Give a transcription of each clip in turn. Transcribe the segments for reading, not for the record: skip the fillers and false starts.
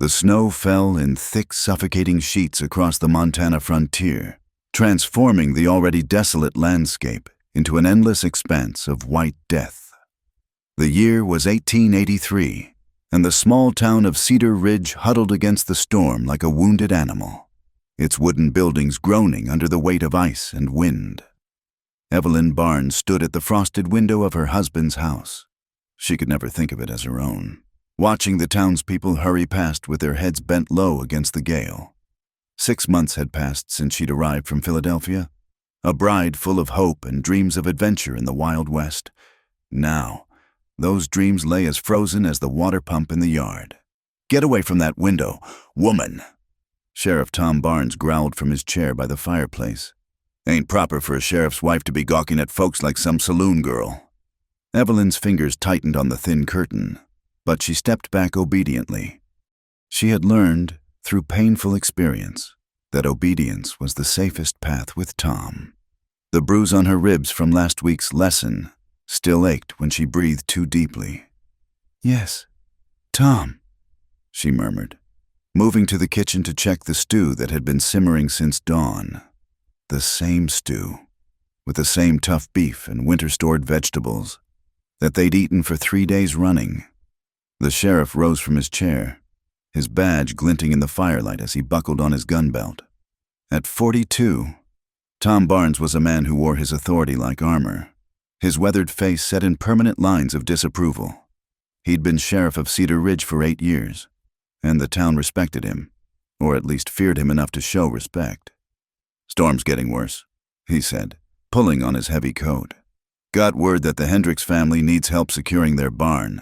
The snow fell in thick, suffocating sheets across the Montana frontier, transforming the already desolate landscape into an endless expanse of white death. The year was 1883, and the small town of Cedar Ridge huddled against the storm like a wounded animal, its wooden buildings groaning under the weight of ice and wind. Evelyn Barnes stood at the frosted window of her husband's house. She could never think of it as her own, watching the townspeople hurry past with their heads bent low against the gale. 6 months had passed since she'd arrived from Philadelphia, a bride full of hope and dreams of adventure in the Wild West. Now, those dreams lay as frozen as the water pump in the yard. "Get away from that window, woman!" Sheriff Tom Barnes growled from his chair by the fireplace. "Ain't proper for a sheriff's wife to be gawking at folks like some saloon girl." Evelyn's fingers tightened on the thin curtain, but she stepped back obediently. She had learned, through painful experience, that obedience was the safest path with Tom. The bruise on her ribs from last week's lesson still ached when she breathed too deeply. "Yes, Tom," she murmured, moving to the kitchen to check the stew that had been simmering since dawn. The same stew, with the same tough beef and winter-stored vegetables that they'd eaten for 3 days running. The sheriff rose from his chair, his badge glinting in the firelight as he buckled on his gun belt. At 42, Tom Barnes was a man who wore his authority like armor, his weathered face set in permanent lines of disapproval. He'd been sheriff of Cedar Ridge for 8 years, and the town respected him, or at least feared him enough to show respect. "Storm's getting worse," he said, pulling on his heavy coat. "Got word that the Hendricks family needs help securing their barn.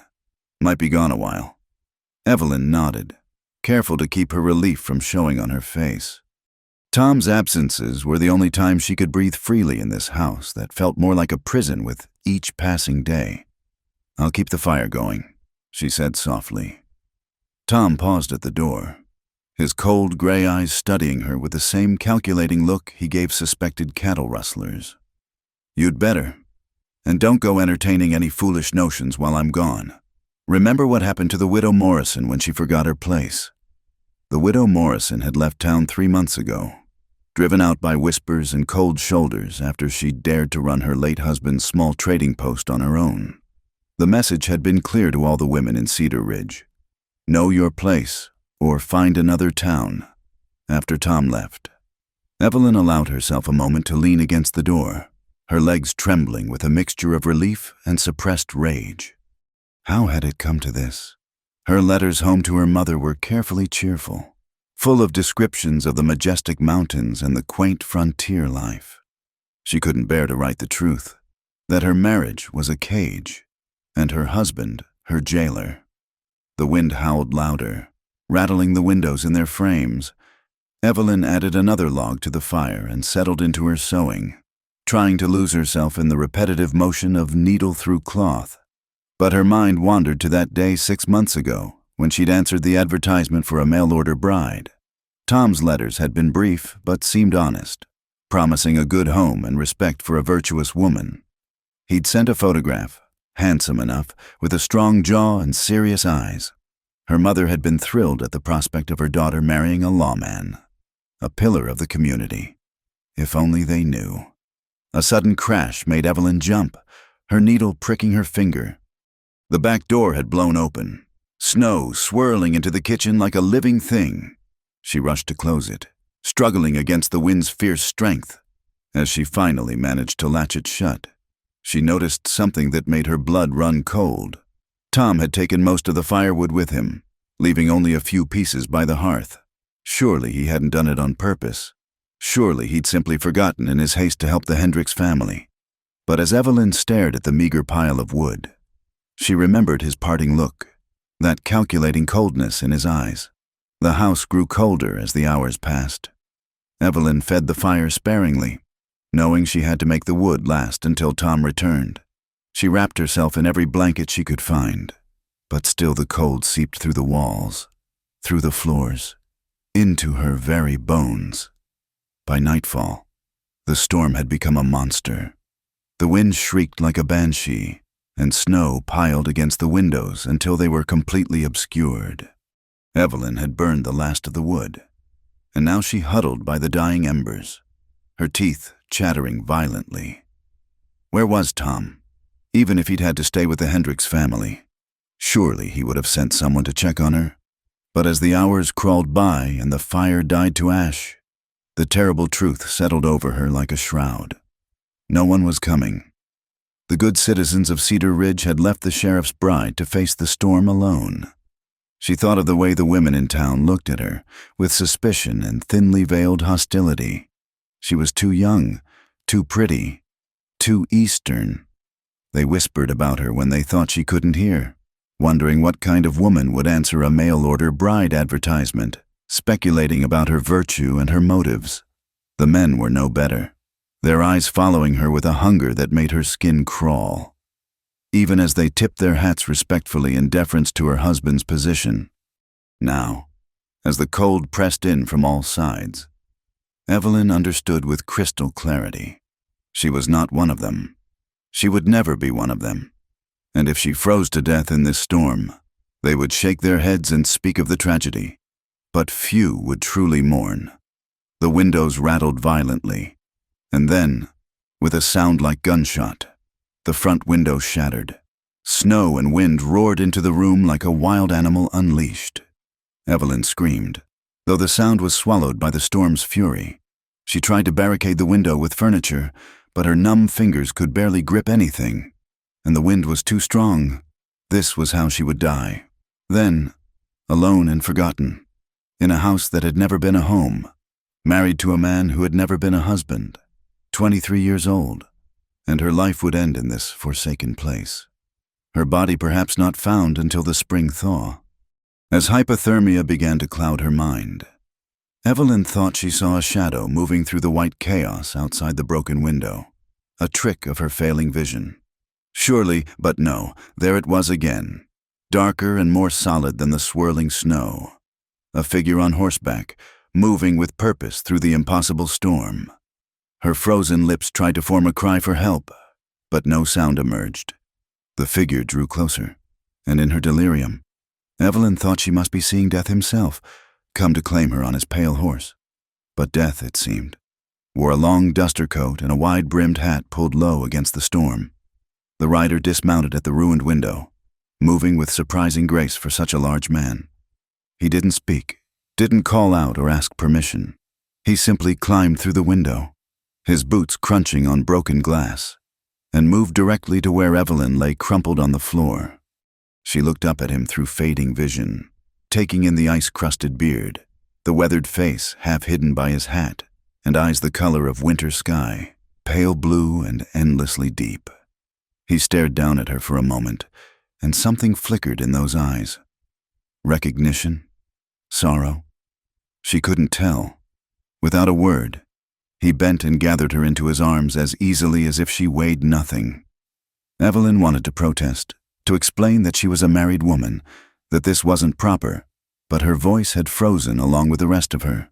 Might be gone a while." Evelyn nodded, careful to keep her relief from showing on her face. Tom's absences were the only time she could breathe freely in this house that felt more like a prison with each passing day. "I'll keep the fire going," she said softly. Tom paused at the door, his cold gray eyes studying her with the same calculating look he gave suspected cattle rustlers. "You'd better. And don't go entertaining any foolish notions while I'm gone. Remember what happened to the widow Morrison when she forgot her place." The widow Morrison had left town 3 months ago, driven out by whispers and cold shoulders after she dared to run her late husband's small trading post on her own. The message had been clear to all the women in Cedar Ridge: know your place or find another town. After Tom left, Evelyn allowed herself a moment to lean against the door, her legs trembling with a mixture of relief and suppressed rage. How had it come to this? Her letters home to her mother were carefully cheerful, full of descriptions of the majestic mountains and the quaint frontier life. She couldn't bear to write the truth, that her marriage was a cage, and her husband her jailer. The wind howled louder, rattling the windows in their frames. Evelyn added another log to the fire and settled into her sewing, trying to lose herself in the repetitive motion of needle through cloth. But her mind wandered to that day 6 months ago when she'd answered the advertisement for a mail-order bride. Tom's letters had been brief but seemed honest, promising a good home and respect for a virtuous woman. He'd sent a photograph, handsome enough, with a strong jaw and serious eyes. Her mother had been thrilled at the prospect of her daughter marrying a lawman, a pillar of the community. If only they knew. A sudden crash made Evelyn jump, her needle pricking her finger. The back door had blown open, snow swirling into the kitchen like a living thing. She rushed to close it, struggling against the wind's fierce strength. As she finally managed to latch it shut, she noticed something that made her blood run cold. Tom had taken most of the firewood with him, leaving only a few pieces by the hearth. Surely he hadn't done it on purpose. Surely he'd simply forgotten in his haste to help the Hendricks family. But as Evelyn stared at the meager pile of wood, she remembered his parting look, that calculating coldness in his eyes. The house grew colder as the hours passed. Evelyn fed the fire sparingly, knowing she had to make the wood last until Tom returned. She wrapped herself in every blanket she could find, but still the cold seeped through the walls, through the floors, into her very bones. By nightfall, the storm had become a monster. The wind shrieked like a banshee, and snow piled against the windows until they were completely obscured. Evelyn had burned the last of the wood, and now she huddled by the dying embers, her teeth chattering violently. Where was Tom? Even if he'd had to stay with the Hendricks family, surely he would have sent someone to check on her. But as the hours crawled by and the fire died to ash, the terrible truth settled over her like a shroud. No one was coming. The good citizens of Cedar Ridge had left the sheriff's bride to face the storm alone. She thought of the way the women in town looked at her, with suspicion and thinly veiled hostility. She was too young, too pretty, too Eastern. They whispered about her when they thought she couldn't hear, wondering what kind of woman would answer a mail-order bride advertisement, speculating about her virtue and her motives. The men were no better, their eyes following her with a hunger that made her skin crawl, even as they tipped their hats respectfully in deference to her husband's position. Now, as the cold pressed in from all sides, Evelyn understood with crystal clarity. She was not one of them. She would never be one of them. And if she froze to death in this storm, they would shake their heads and speak of the tragedy. But few would truly mourn. The windows rattled violently, and then, with a sound like gunshot, the front window shattered. Snow and wind roared into the room like a wild animal unleashed. Evelyn screamed, though the sound was swallowed by the storm's fury. She tried to barricade the window with furniture, but her numb fingers could barely grip anything, and the wind was too strong. This was how she would die. Then, alone and forgotten, in a house that had never been a home, married to a man who had never been a husband, 23 years old, and her life would end in this forsaken place. Her body perhaps not found until the spring thaw. As hypothermia began to cloud her mind, Evelyn thought she saw a shadow moving through the white chaos outside the broken window, a trick of her failing vision. Surely, but no, there it was again, darker and more solid than the swirling snow. A figure on horseback, moving with purpose through the impossible storm. Her frozen lips tried to form a cry for help, but no sound emerged. The figure drew closer, and in her delirium, Evelyn thought she must be seeing Death himself, come to claim her on his pale horse. But Death, it seemed, wore a long duster coat and a wide-brimmed hat pulled low against the storm. The rider dismounted at the ruined window, moving with surprising grace for such a large man. He didn't speak, didn't call out or ask permission. He simply climbed through the window, his boots crunching on broken glass, and moved directly to where Evelyn lay crumpled on the floor. She looked up at him through fading vision, taking in the ice-crusted beard, the weathered face half hidden by his hat, and eyes the color of winter sky, pale blue and endlessly deep. He stared down at her for a moment, and something flickered in those eyes. Recognition? Sorrow? She couldn't tell. Without a word, he bent and gathered her into his arms as easily as if she weighed nothing. Evelyn wanted to protest, to explain that she was a married woman, that this wasn't proper, but her voice had frozen along with the rest of her.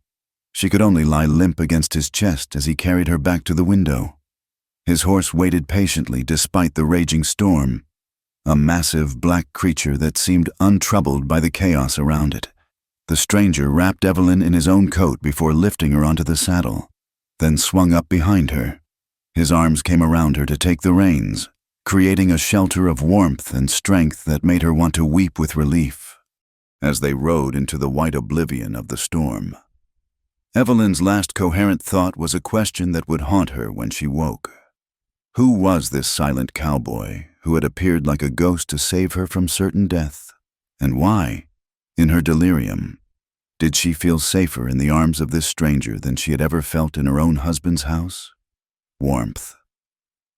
She could only lie limp against his chest as he carried her back to the window. His horse waited patiently despite the raging storm, a massive black creature that seemed untroubled by the chaos around it. The stranger wrapped Evelyn in his own coat before lifting her onto the saddle, then swung up behind her. His arms came around her to take the reins, creating a shelter of warmth and strength that made her want to weep with relief as they rode into the white oblivion of the storm. Evelyn's last coherent thought was a question that would haunt her when she woke. Who was this silent cowboy who had appeared like a ghost to save her from certain death? And why, in her delirium, did she feel safer in the arms of this stranger than she had ever felt in her own husband's house? Warmth.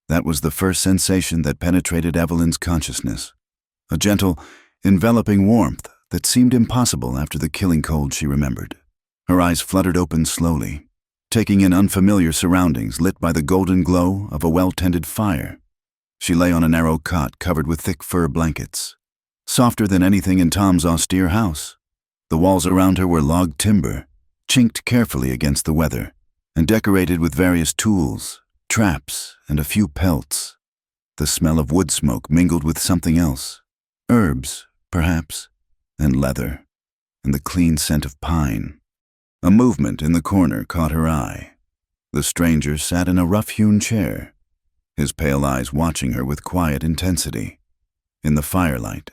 That was the first sensation that penetrated Evelyn's consciousness, a gentle, enveloping warmth that seemed impossible after the killing cold she remembered. Her eyes fluttered open slowly, taking in unfamiliar surroundings lit by the golden glow of a well-tended fire. She lay on a narrow cot covered with thick fur blankets, softer than anything in Tom's austere house. The walls around her were logged timber, chinked carefully against the weather, and decorated with various tools, traps, and a few pelts. The smell of wood smoke mingled with something else, herbs, perhaps, and leather. and the clean scent of pine. A movement in the corner caught her eye. The stranger sat in a rough-hewn chair, his pale eyes watching her with quiet intensity. In the firelight,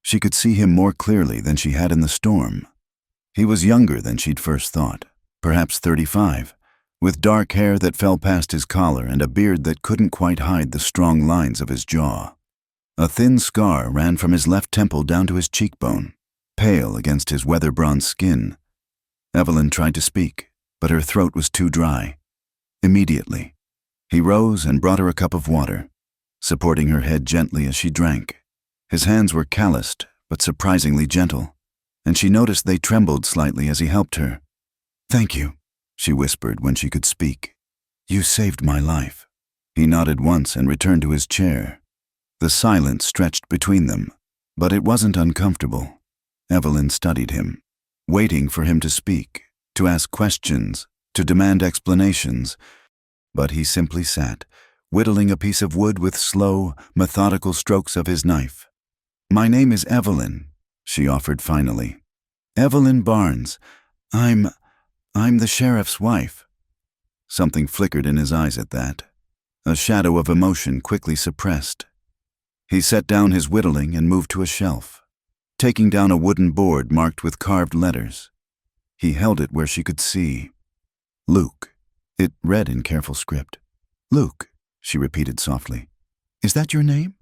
she could see him more clearly than she had in the storm. He was younger than she'd first thought, perhaps 35, with dark hair that fell past his collar and a beard that couldn't quite hide the strong lines of his jaw. A thin scar ran from his left temple down to his cheekbone, pale against his weather-bronzed skin. Evelyn tried to speak, but her throat was too dry. Immediately, he rose and brought her a cup of water, supporting her head gently as she drank. His hands were calloused, but surprisingly gentle, and she noticed they trembled slightly as he helped her. "Thank you," she whispered when she could speak. "You saved my life." He nodded once and returned to his chair. The silence stretched between them, but it wasn't uncomfortable. Evelyn studied him, waiting for him to speak, to ask questions, to demand explanations. But he simply sat, whittling a piece of wood with slow, methodical strokes of his knife. "My name is Evelyn," she offered finally. "Evelyn Barnes. I'm the sheriff's wife." Something flickered in his eyes at that, a shadow of emotion quickly suppressed. He set down his whittling and moved to a shelf, taking down a wooden board marked with carved letters. He held it where she could see. "Luke." It read in careful script. "Luke," she repeated softly. "Is that your name?"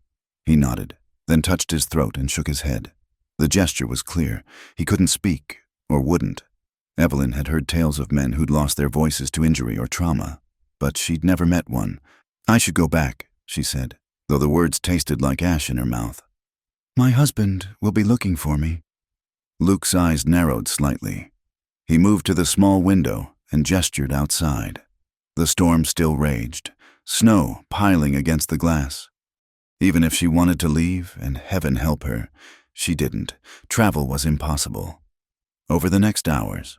He nodded, then touched his throat and shook his head. The gesture was clear. He couldn't speak, or wouldn't. Evelyn had heard tales of men who'd lost their voices to injury or trauma, but she'd never met one. "I should go back," she said, though the words tasted like ash in her mouth. "My husband will be looking for me." Luke's eyes narrowed slightly. He moved to the small window and gestured outside. The storm still raged, snow piling against the glass. Even if she wanted to leave, and heaven help her, she didn't. Travel was impossible. Over the next hours,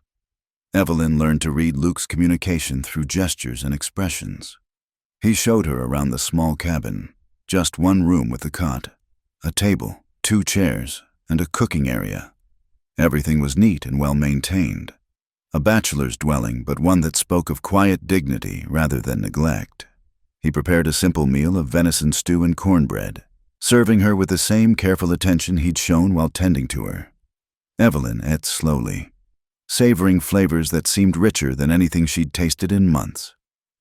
Evelyn learned to read Luke's communication through gestures and expressions. He showed her around the small cabin, just one room with a cot, a table, 2 chairs, and a cooking area. Everything was neat and well maintained. A bachelor's dwelling, but one that spoke of quiet dignity rather than neglect. He prepared a simple meal of venison stew and cornbread, serving her with the same careful attention he'd shown while tending to her. Evelyn ate slowly, savoring flavors that seemed richer than anything she'd tasted in months.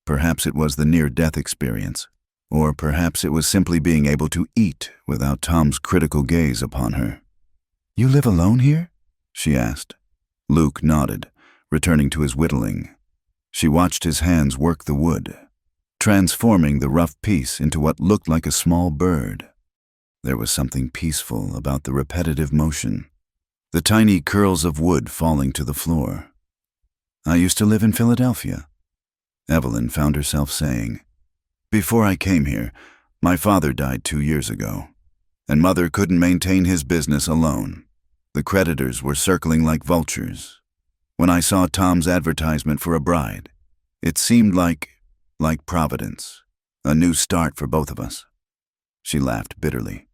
Perhaps it was the near-death experience, or perhaps it was simply being able to eat without Tom's critical gaze upon her. "You live alone here?" she asked. Luke nodded, returning to his whittling. She watched his hands work the wood, transforming the rough piece into what looked like a small bird. There was something peaceful about the repetitive motion, the tiny curls of wood falling to the floor. "I used to live in Philadelphia," Evelyn found herself saying. "Before I came here, my father died 2 years ago, and Mother couldn't maintain his business alone. The creditors were circling like vultures. When I saw Tom's advertisement for a bride, it seemed like Providence, a new start for both of us." She laughed bitterly.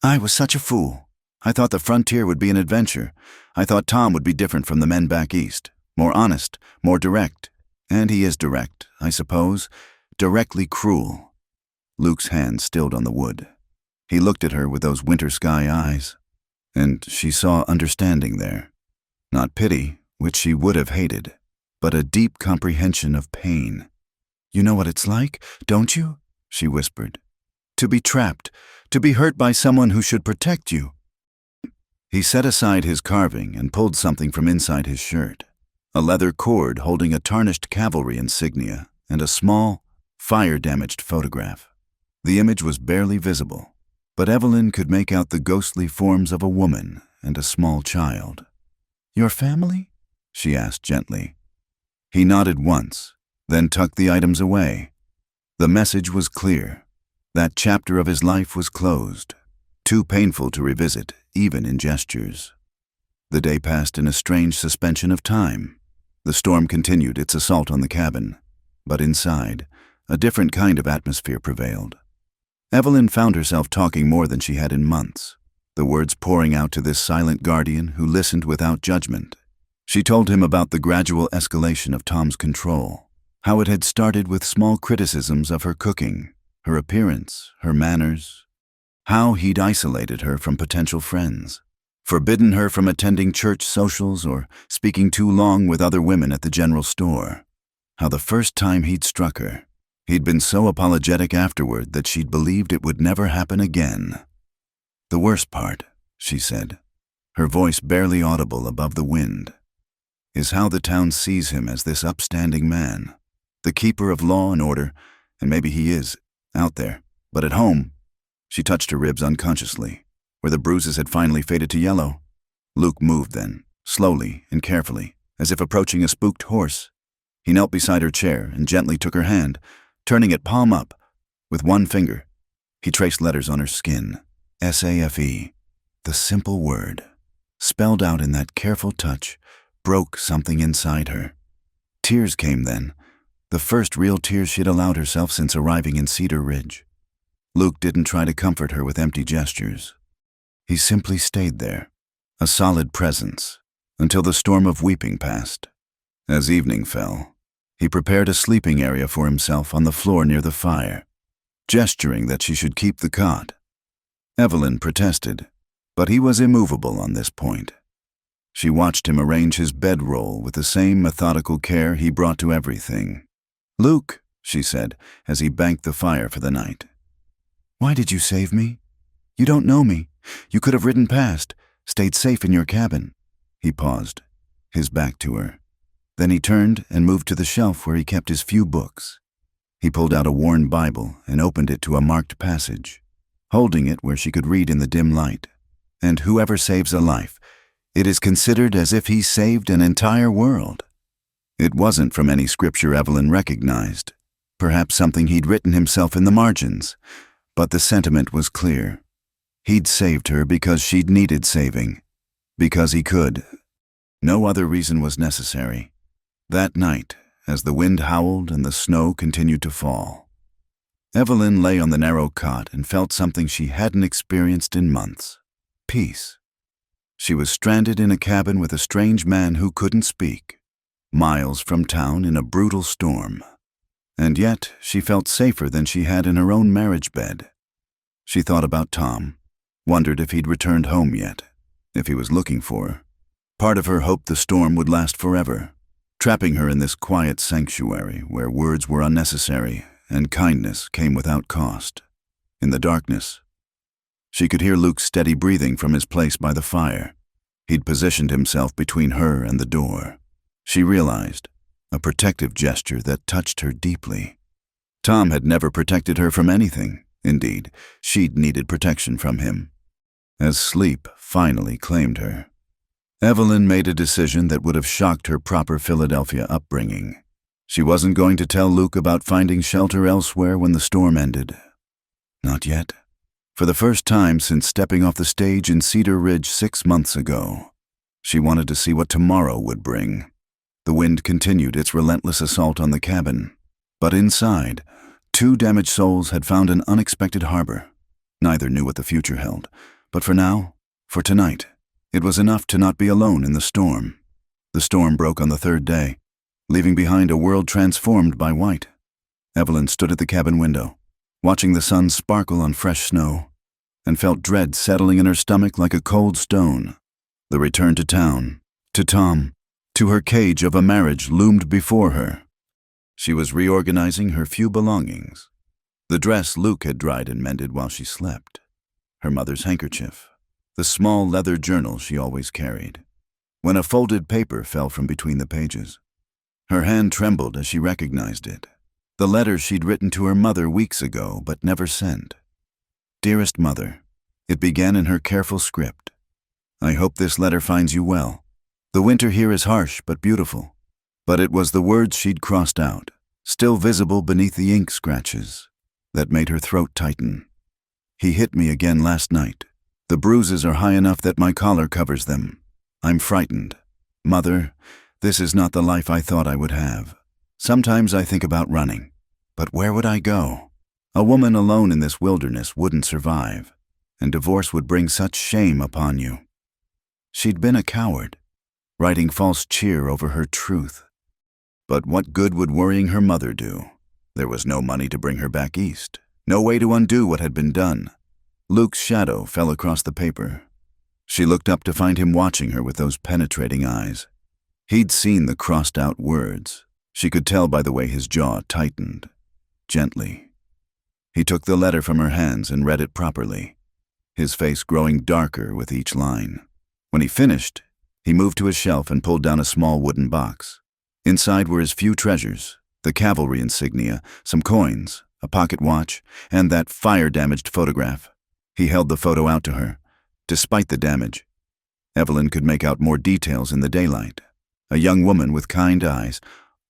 "I was such a fool. I thought the frontier would be an adventure. I thought Tom would be different from the men back east, more honest, more direct. And he is direct, I suppose, directly cruel." Luke's hand stilled on the wood. He looked at her with those winter sky eyes, and she saw understanding there. Not pity, which she would have hated, but a deep comprehension of pain. "You know what it's like, don't you?" she whispered. "To be trapped, to be hurt by someone who should protect you." He set aside his carving and pulled something from inside his shirt, a leather cord holding a tarnished cavalry insignia and a small, fire-damaged photograph. The image was barely visible, but Evelyn could make out the ghostly forms of a woman and a small child. "Your family?" she asked gently. He nodded once, then tucked the items away. The message was clear. That chapter of his life was closed, too painful to revisit, even in gestures. The day passed in a strange suspension of time. The storm continued its assault on the cabin, but inside, a different kind of atmosphere prevailed. Evelyn found herself talking more than she had in months. the words pouring out to this silent guardian who listened without judgment. She told him about the gradual escalation of Tom's control, how it had started with small criticisms of her cooking, her appearance, her manners, how he'd isolated her from potential friends, forbidden her from attending church socials or speaking too long with other women at the general store, how the first time he'd struck her, he'd been so apologetic afterward that she'd believed it would never happen again. "The worst part," she said, her voice barely audible above the wind, "is how the town sees him as this upstanding man, the keeper of law and order, and maybe he is, out there, but at home." She touched her ribs unconsciously, where the bruises had finally faded to yellow. Luke moved then, slowly and carefully, as if approaching a spooked horse. He knelt beside her chair and gently took her hand, turning it palm up. With one finger, he traced letters on her skin. SAFE. The simple word, spelled out in that careful touch, broke something inside her. Tears came then, the first real tears she'd allowed herself since arriving in Cedar Ridge. Luke didn't try to comfort her with empty gestures. He simply stayed there, a solid presence, until the storm of weeping passed. As evening fell, he prepared a sleeping area for himself on the floor near the fire, gesturing that she should keep the cot. Evelyn protested, but he was immovable on this point. She watched him arrange his bedroll with the same methodical care he brought to everything. "Luke," she said, as he banked the fire for the night, "why did you save me? You don't know me. You could have ridden past, stayed safe in your cabin." He paused, his back to her. Then he turned and moved to the shelf where he kept his few books. He pulled out a worn Bible and opened it to a marked passage, holding it where she could read in the dim light. "And whoever saves a life, it is considered as if he saved an entire world." It wasn't from any scripture Evelyn recognized, perhaps something he'd written himself in the margins, but the sentiment was clear. He'd saved her because she'd needed saving, because he could. No other reason was necessary. That night, as the wind howled and the snow continued to fall, Evelyn lay on the narrow cot and felt something she hadn't experienced in months: peace. She was stranded in a cabin with a strange man who couldn't speak, miles from town in a brutal storm. And yet she felt safer than she had in her own marriage bed. She thought about Tom, wondered if he'd returned home yet, if he was looking for her. Part of her hoped the storm would last forever, trapping her in this quiet sanctuary where words were unnecessary and kindness came without cost. In the darkness, she could hear Luke's steady breathing from his place by the fire. He'd positioned himself between her and the door. She realized, a protective gesture that touched her deeply. Tom had never protected her from anything. Indeed, she'd needed protection from him. As sleep finally claimed her, Evelyn made a decision that would have shocked her proper Philadelphia upbringing. She wasn't going to tell Luke about finding shelter elsewhere when the storm ended. Not yet. For the first time since stepping off the stage in Cedar Ridge 6 months ago, she wanted to see what tomorrow would bring. The wind continued its relentless assault on the cabin, but inside, 2 damaged souls had found an unexpected harbor. Neither knew what the future held, but for now, for tonight, it was enough to not be alone in the storm. The storm broke on the 3rd day, leaving behind a world transformed by white. Evelyn stood at the cabin window, watching the sun sparkle on fresh snow, and felt dread settling in her stomach like a cold stone. The return to town, to Tom, to her cage of a marriage loomed before her. She was reorganizing her few belongings. The dress Luke had dried and mended while she slept, her mother's handkerchief, the small leather journal she always carried, when a folded paper fell from between the pages. Her hand trembled as she recognized it. The letter she'd written to her mother weeks ago but never sent. "Dearest Mother," it began in her careful script. "I hope this letter finds you well. The winter here is harsh but beautiful." But it was the words she'd crossed out, still visible beneath the ink scratches, that made her throat tighten. "He hit me again last night. The bruises are high enough that my collar covers them. I'm frightened. Mother, this is not the life I thought I would have. Sometimes I think about running, but where would I go? A woman alone in this wilderness wouldn't survive. and divorce would bring such shame upon you. She'd been a coward, writing false cheer over her truth. But what good would worrying her mother do? There was no money to bring her back east, no way to undo what had been done. Luke's shadow fell across the paper. She looked up to find him watching her with those penetrating eyes. He'd seen the crossed-out words. She could tell by the way his jaw tightened. Gently. He took the letter from her hands and read it properly, his face growing darker with each line. When he finished, he moved to his shelf and pulled down a small wooden box. Inside were his few treasures, the cavalry insignia, some coins, a pocket watch, and that fire-damaged photograph. He held the photo out to her. Despite the damage, Evelyn could make out more details in the daylight. A young woman with kind eyes,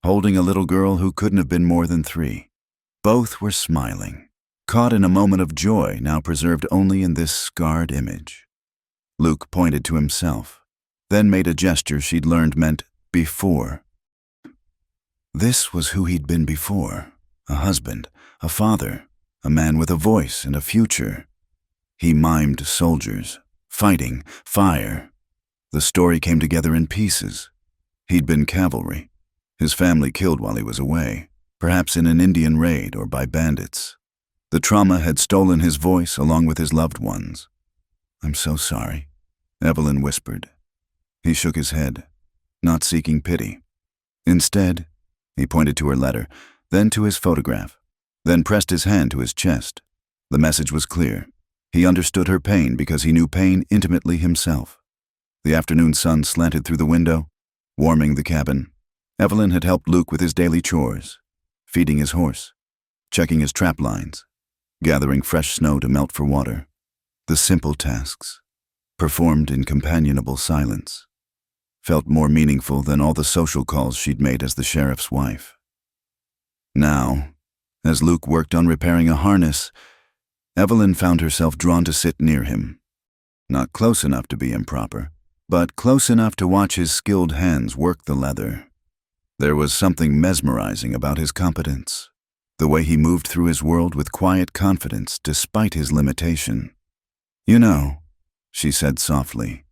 holding a little girl who couldn't have been more than 3. Both were smiling, caught in a moment of joy now preserved only in this scarred image. Luke pointed to himself, then made a gesture she'd learned meant before. This was who he'd been before, a husband, a father, a man with a voice and a future. He mimed soldiers, fighting, fire. The story came together in pieces. He'd been cavalry, his family killed while he was away, perhaps in an Indian raid or by bandits. The trauma had stolen his voice along with his loved ones. "I'm so sorry," Evelyn whispered. He shook his head, not seeking pity. Instead, he pointed to her letter, then to his photograph, then pressed his hand to his chest. The message was clear. He understood her pain because he knew pain intimately himself. The afternoon sun slanted through the window, warming the cabin. Evelyn had helped Luke with his daily chores, feeding his horse, checking his trap lines, gathering fresh snow to melt for water. The simple tasks, performed in companionable silence, felt more meaningful than all the social calls she'd made as the sheriff's wife. Now, as Luke worked on repairing a harness, Evelyn found herself drawn to sit near him. Not close enough to be improper, but close enough to watch his skilled hands work the leather. There was something mesmerizing about his competence, the way he moved through his world with quiet confidence despite his limitation. "You know," she said softly,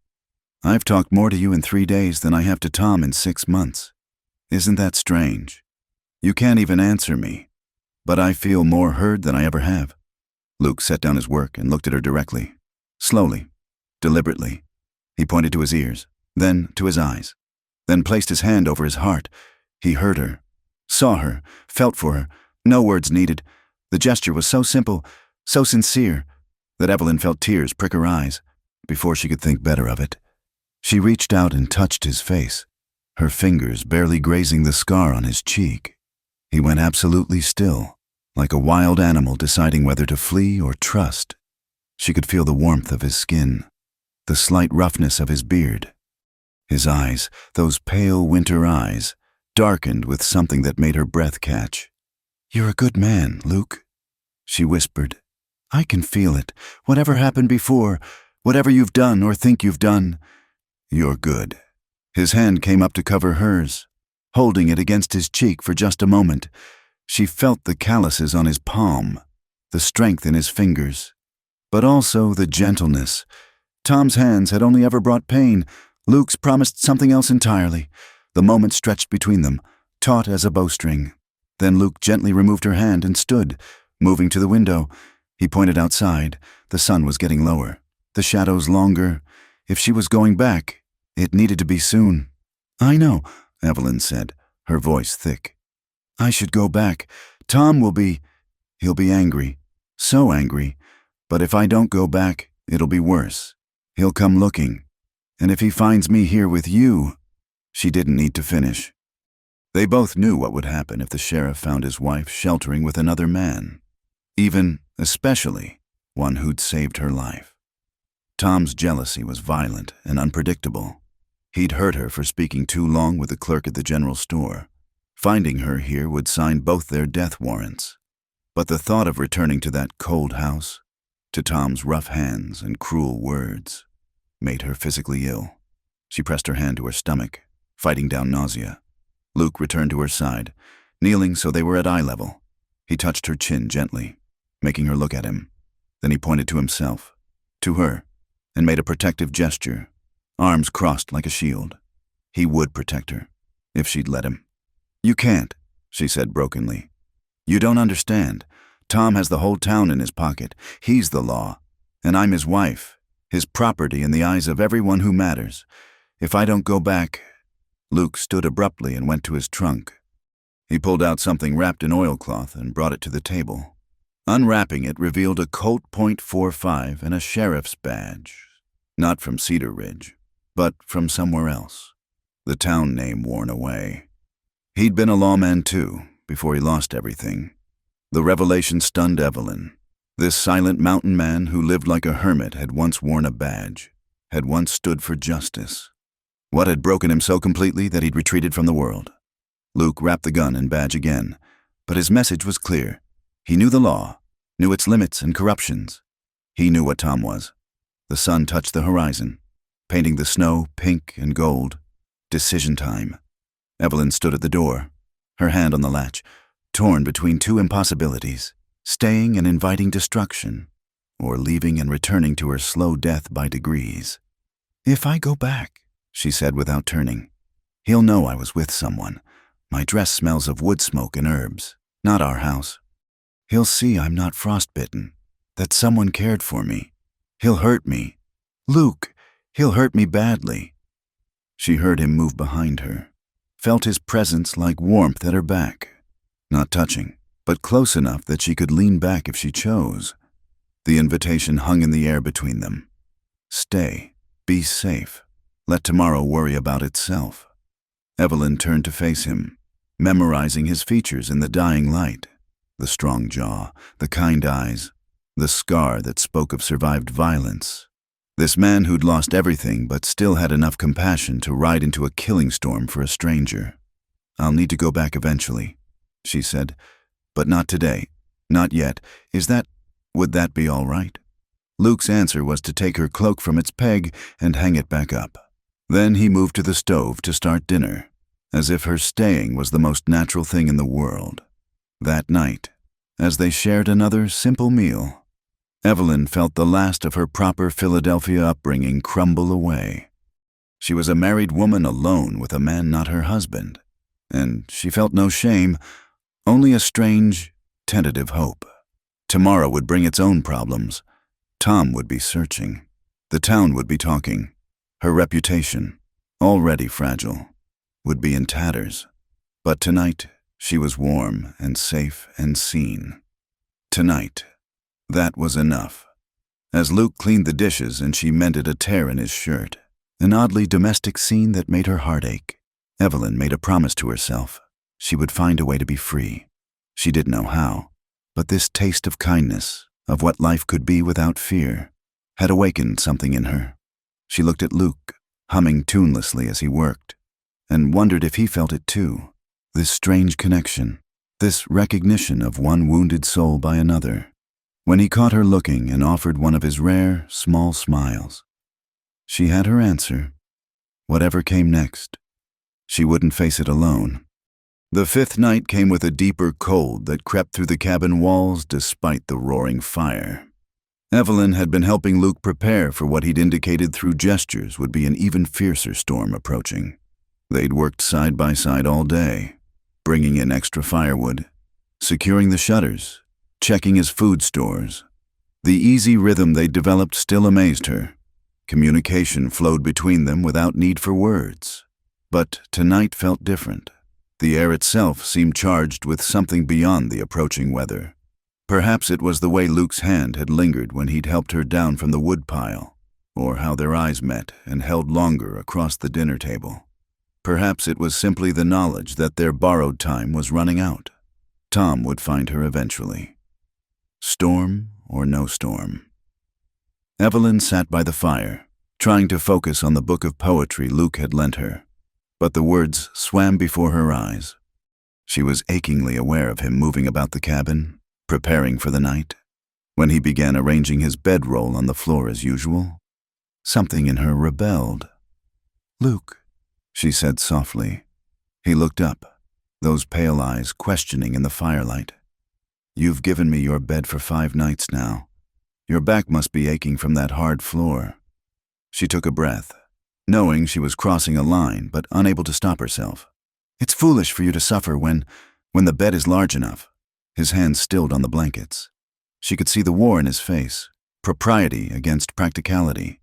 "I've talked more to you in 3 days than I have to Tom in 6 months. Isn't that strange? You can't even answer me, but I feel more heard than I ever have." Luke set down his work and looked at her directly, slowly, deliberately. He pointed to his ears, then to his eyes, then placed his hand over his heart. He heard her, saw her, felt for her, no words needed. The gesture was so simple, so sincere, that Evelyn felt tears prick her eyes. Before she could think better of it, she reached out and touched his face, her fingers barely grazing the scar on his cheek. He went absolutely still, like a wild animal deciding whether to flee or trust. She could feel the warmth of his skin, the slight roughness of his beard. His eyes, those pale winter eyes, darkened with something that made her breath catch. "You're a good man, Luke," she whispered. "I can feel it. Whatever happened before, whatever you've done or think you've done, you're good." His hand came up to cover hers, holding it against his cheek for just a moment. She felt the calluses on his palm, the strength in his fingers, but also the gentleness. Tom's hands had only ever brought pain. Luke's promised something else entirely. The moment stretched between them, taut as a bowstring. Then Luke gently removed her hand and stood, moving to the window. He pointed outside. The sun was getting lower, the shadows longer. If she was going back, it needed to be soon. "I know," Evelyn said, her voice thick. "I should go back. Tom he'll be angry, so angry. But if I don't go back, it'll be worse. He'll come looking. And if he finds me here with you..." She didn't need to finish. They both knew what would happen if the sheriff found his wife sheltering with another man, even, especially, one who'd saved her life. Tom's jealousy was violent and unpredictable. He'd hurt her for speaking too long with the clerk at the general store. Finding her here would sign both their death warrants. But the thought of returning to that cold house, to Tom's rough hands and cruel words, made her physically ill. She pressed her hand to her stomach, fighting down nausea. Luke returned to her side, kneeling so they were at eye level. He touched her chin gently, making her look at him. Then he pointed to himself. to her, and made a protective gesture, arms crossed like a shield. He would protect her, if she'd let him. "You can't," she said brokenly. "You don't understand. Tom has the whole town in his pocket. He's the law, and I'm his wife, his property in the eyes of everyone who matters. If I don't go back—" Luke stood abruptly and went to his trunk. He pulled out something wrapped in oilcloth and brought it to the table. Unwrapping it revealed a Colt .45 and a sheriff's badge. Not from Cedar Ridge, but from somewhere else. The town name worn away. He'd been a lawman too, before he lost everything. The revelation stunned Evelyn. This silent mountain man who lived like a hermit had once worn a badge, had once stood for justice. What had broken him so completely that he'd retreated from the world? Luke wrapped the gun and badge again, but his message was clear. He knew the law, knew its limits and corruptions. He knew what Tom was. The sun touched the horizon, painting the snow pink and gold. Decision time. Evelyn stood at the door, her hand on the latch, torn between two impossibilities, staying and inviting destruction, or leaving and returning to her slow death by degrees. "If I go back," she said without turning, "he'll know I was with someone. My dress smells of wood smoke and herbs, not our house. He'll see I'm not frostbitten, that someone cared for me. He'll hurt me. Luke, he'll hurt me badly." She heard him move behind her, felt his presence like warmth at her back. Not touching, but close enough that she could lean back if she chose. The invitation hung in the air between them. Stay, be safe, let tomorrow worry about itself. Evelyn turned to face him, memorizing his features in the dying light. The strong jaw, the kind eyes, the scar that spoke of survived violence. This man who'd lost everything but still had enough compassion to ride into a killing storm for a stranger. "I'll need to go back eventually," she said, "but not today, not yet. Would that be all right?" Luke's answer was to take her cloak from its peg and hang it back up. Then he moved to the stove to start dinner, as if her staying was the most natural thing in the world. That night, as they shared another simple meal, Evelyn felt the last of her proper Philadelphia upbringing crumble away. She was a married woman alone with a man not her husband, and she felt no shame, only a strange, tentative hope. Tomorrow would bring its own problems. Tom would be searching. The town would be talking. Her reputation, already fragile, would be in tatters. But tonight, she was warm and safe and seen. Tonight, that was enough. As Luke cleaned the dishes and she mended a tear in his shirt, an oddly domestic scene that made her heart ache, Evelyn made a promise to herself. She would find a way to be free. She didn't know how, but this taste of kindness, of what life could be without fear, had awakened something in her. She looked at Luke, humming tunelessly as he worked, and wondered if he felt it too. This strange connection, this recognition of one wounded soul by another. When he caught her looking and offered one of his rare, small smiles, she had her answer. Whatever came next, she wouldn't face it alone. The fifth night came with a deeper cold that crept through the cabin walls despite the roaring fire. Evelyn had been helping Luke prepare for what he'd indicated through gestures would be an even fiercer storm approaching. They'd worked side by side all day, bringing in extra firewood, securing the shutters, checking his food stores. The easy rhythm they'd developed still amazed her. Communication flowed between them without need for words. But tonight felt different. The air itself seemed charged with something beyond the approaching weather. Perhaps it was the way Luke's hand had lingered when he'd helped her down from the woodpile, or how their eyes met and held longer across the dinner table. Perhaps it was simply the knowledge that their borrowed time was running out. Tom would find her eventually. Storm or no storm. Evelyn sat by the fire, trying to focus on the book of poetry Luke had lent her, but the words swam before her eyes. She was achingly aware of him moving about the cabin, preparing for the night. When he began arranging his bedroll on the floor as usual, something in her rebelled. "Luke," she said softly. He looked up, those pale eyes questioning in the firelight. "You've given me your bed for 5 nights now. Your back must be aching from that hard floor." She took a breath, knowing she was crossing a line but unable to stop herself. "It's foolish for you to suffer when the bed is large enough." His hands stilled on the blankets. She could see the war in his face, propriety against practicality,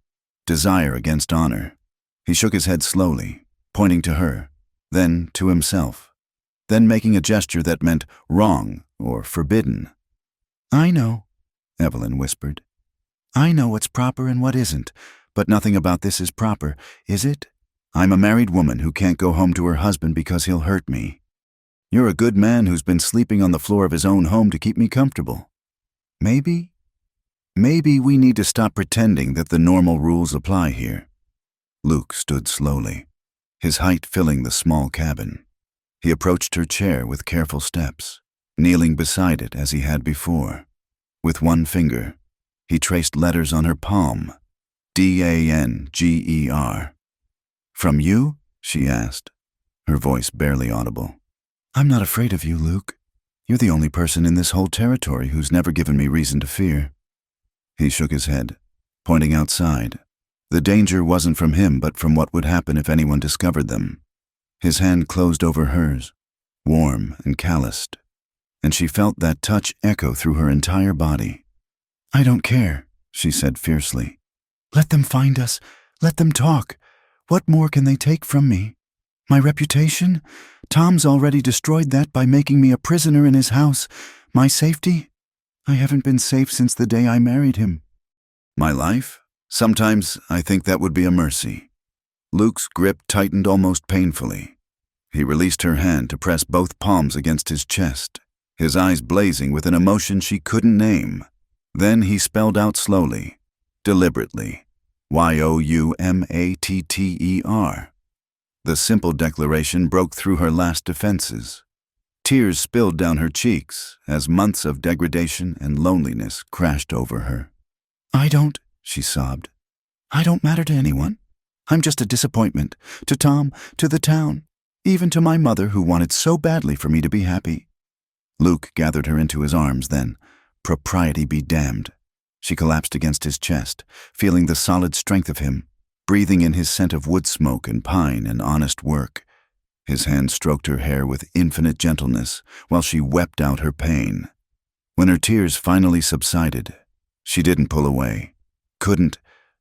desire against honor. He shook his head slowly, pointing to her, then to himself, then making a gesture that meant wrong or forbidden. "I know," Evelyn whispered. "I know what's proper and what isn't, but nothing about this is proper, is it? I'm a married woman who can't go home to her husband because he'll hurt me. You're a good man who's been sleeping on the floor of his own home to keep me comfortable. Maybe we need to stop pretending that the normal rules apply here." Luke stood slowly, his height filling the small cabin. He approached her chair with careful steps, kneeling beside it as he had before. With one finger, he traced letters on her palm, DANGER. "From you?" she asked, her voice barely audible. "I'm not afraid of you, Luke. You're the only person in this whole territory who's never given me reason to fear." He shook his head, pointing outside. The danger wasn't from him, but from what would happen if anyone discovered them. His hand closed over hers, warm and calloused, and she felt that touch echo through her entire body. "I don't care," she said fiercely. "Let them find us. Let them talk. What more can they take from me? My reputation? Tom's already destroyed that by making me a prisoner in his house. My safety? I haven't been safe since the day I married him. My life? Sometimes I think that would be a mercy." Luke's grip tightened almost painfully. He released her hand to press both palms against his chest, his eyes blazing with an emotion she couldn't name. Then he spelled out slowly, deliberately, YOUMATTER. The simple declaration broke through her last defenses. Tears spilled down her cheeks as months of degradation and loneliness crashed over her. "I don't," she sobbed. "I don't matter to anyone. I'm just a disappointment. To Tom, to the town, even to my mother who wanted so badly for me to be happy." Luke gathered her into his arms then. Propriety be damned. She collapsed against his chest, feeling the solid strength of him, breathing in his scent of wood smoke and pine and honest work. His hand stroked her hair with infinite gentleness while she wept out her pain. When her tears finally subsided, she didn't pull away. Couldn't.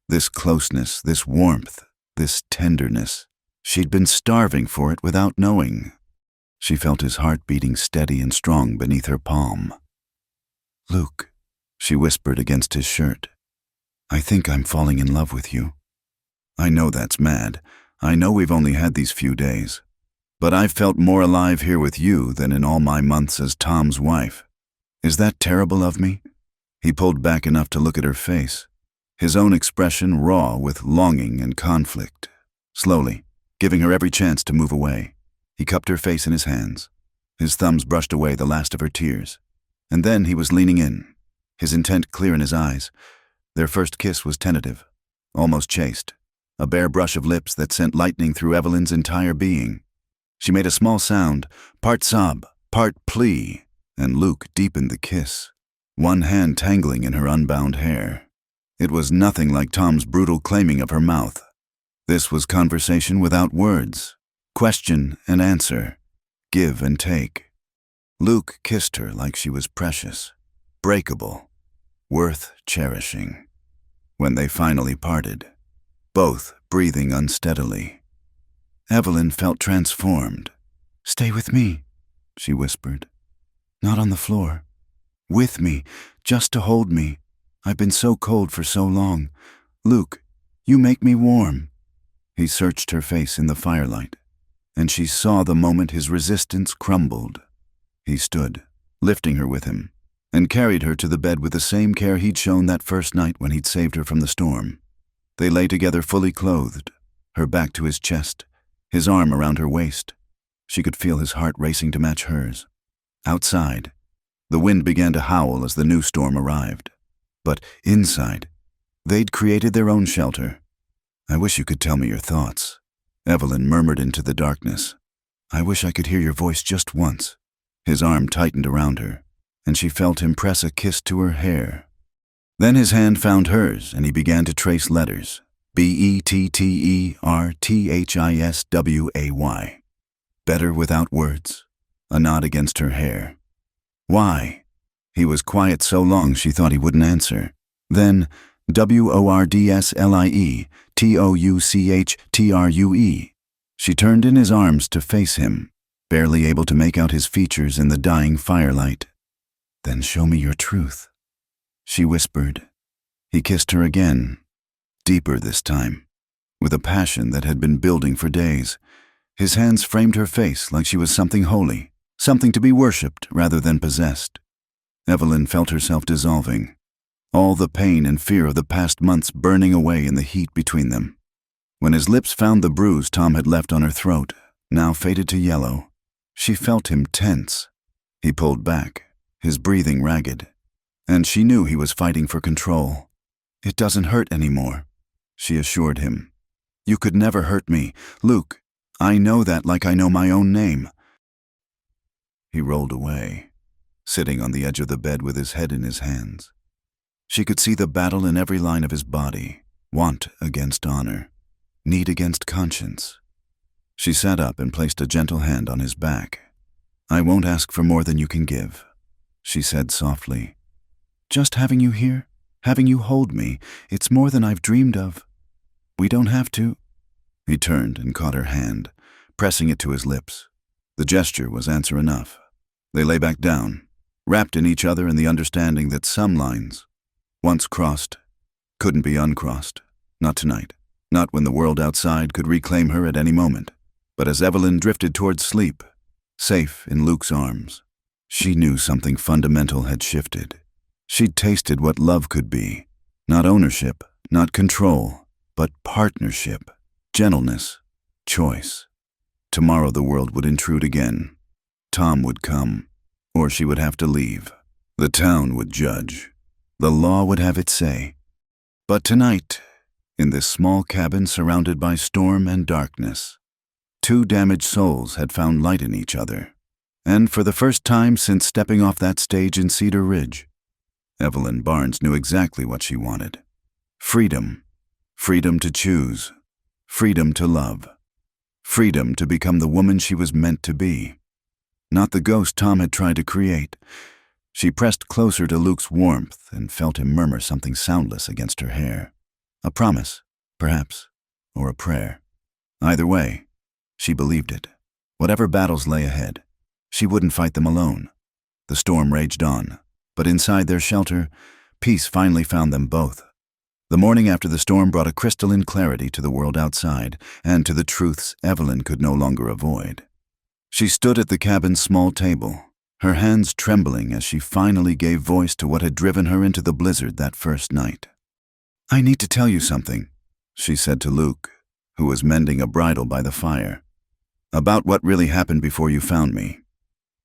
This closeness, this warmth, this tenderness. She'd been starving for it without knowing. She felt his heart beating steady and strong beneath her palm. "Luke," she whispered against his shirt, "I think I'm falling in love with you. I know that's mad. I know we've only had these few days. But I've felt more alive here with you than in all my months as Tom's wife. Is that terrible of me?" He pulled back enough to look at her face, his own expression raw with longing and conflict. Slowly, giving her every chance to move away, he cupped her face in his hands. His thumbs brushed away the last of her tears. And then he was leaning in, his intent clear in his eyes. Their first kiss was tentative, almost chaste, a bare brush of lips that sent lightning through Evelyn's entire being. She made a small sound, part sob, part plea, and Luke deepened the kiss, one hand tangling in her unbound hair. It was nothing like Tom's brutal claiming of her mouth. This was conversation without words, question and answer, give and take. Luke kissed her like she was precious, breakable, worth cherishing. When they finally parted, both breathing unsteadily, Evelyn felt transformed. "Stay with me," she whispered. "Not on the floor. With me, just to hold me. I've been so cold for so long. Luke, you make me warm." He searched her face in the firelight, and she saw the moment his resistance crumbled. He stood, lifting her with him, and carried her to the bed with the same care he'd shown that first night when he'd saved her from the storm. They lay together fully clothed, her back to his chest, his arm around her waist. She could feel his heart racing to match hers. Outside, the wind began to howl as the new storm arrived. But inside, they'd created their own shelter. "I wish you could tell me your thoughts," Evelyn murmured into the darkness. "I wish I could hear your voice just once." His arm tightened around her, and she felt him press a kiss to her hair. Then his hand found hers, and he began to trace letters. Betterthisway. Better without words. A knot against her hair. Why? He was quiet so long she thought he wouldn't answer. Then WORDSLIETOUCHTRUE. She turned in his arms to face him, barely able to make out his features in the dying firelight. Then show me your truth, she whispered. He kissed her again, deeper this time, with a passion that had been building for days. His hands framed her face like she was something holy, something to be worshipped rather than possessed. Evelyn felt herself dissolving, all the pain and fear of the past months burning away in the heat between them. When his lips found the bruise Tom had left on her throat, now faded to yellow, she felt him tense. He pulled back, his breathing ragged, and she knew he was fighting for control. "It doesn't hurt anymore," she assured him. "You could never hurt me, Luke. I know that like I know my own name." He rolled away, sitting on the edge of the bed with his head in his hands. She could see the battle in every line of his body, want against honor, need against conscience. She sat up and placed a gentle hand on his back. "I won't ask for more than you can give," she said softly. "Just having you here, having you hold me, it's more than I've dreamed of. We don't have to." He turned and caught her hand, pressing it to his lips. The gesture was answer enough. They lay back down, wrapped in each other in the understanding that some lines, once crossed, couldn't be uncrossed. Not tonight, not when the world outside could reclaim her at any moment. But as Evelyn drifted towards sleep, safe in Luke's arms, she knew something fundamental had shifted. She'd tasted what love could be. Not ownership, not control, but partnership, gentleness, choice. Tomorrow the world would intrude again. Tom would come, or she would have to leave. The town would judge. The law would have its say. But tonight, in this small cabin surrounded by storm and darkness, two damaged souls had found light in each other. And for the first time since stepping off that stage in Cedar Ridge, Evelyn Barnes knew exactly what she wanted. Freedom. Freedom to choose. Freedom to love. Freedom to become the woman she was meant to be. Not the ghost Tom had tried to create. She pressed closer to Luke's warmth and felt him murmur something soundless against her hair. A promise, perhaps, or a prayer. Either way, she believed it. Whatever battles lay ahead, she wouldn't fight them alone. The storm raged on, but inside their shelter, peace finally found them both. The morning after the storm brought a crystalline clarity to the world outside and to the truths Evelyn could no longer avoid. She stood at the cabin's small table, her hands trembling as she finally gave voice to what had driven her into the blizzard that first night. "I need to tell you something," she said to Luke, who was mending a bridle by the fire. "About what really happened before you found me."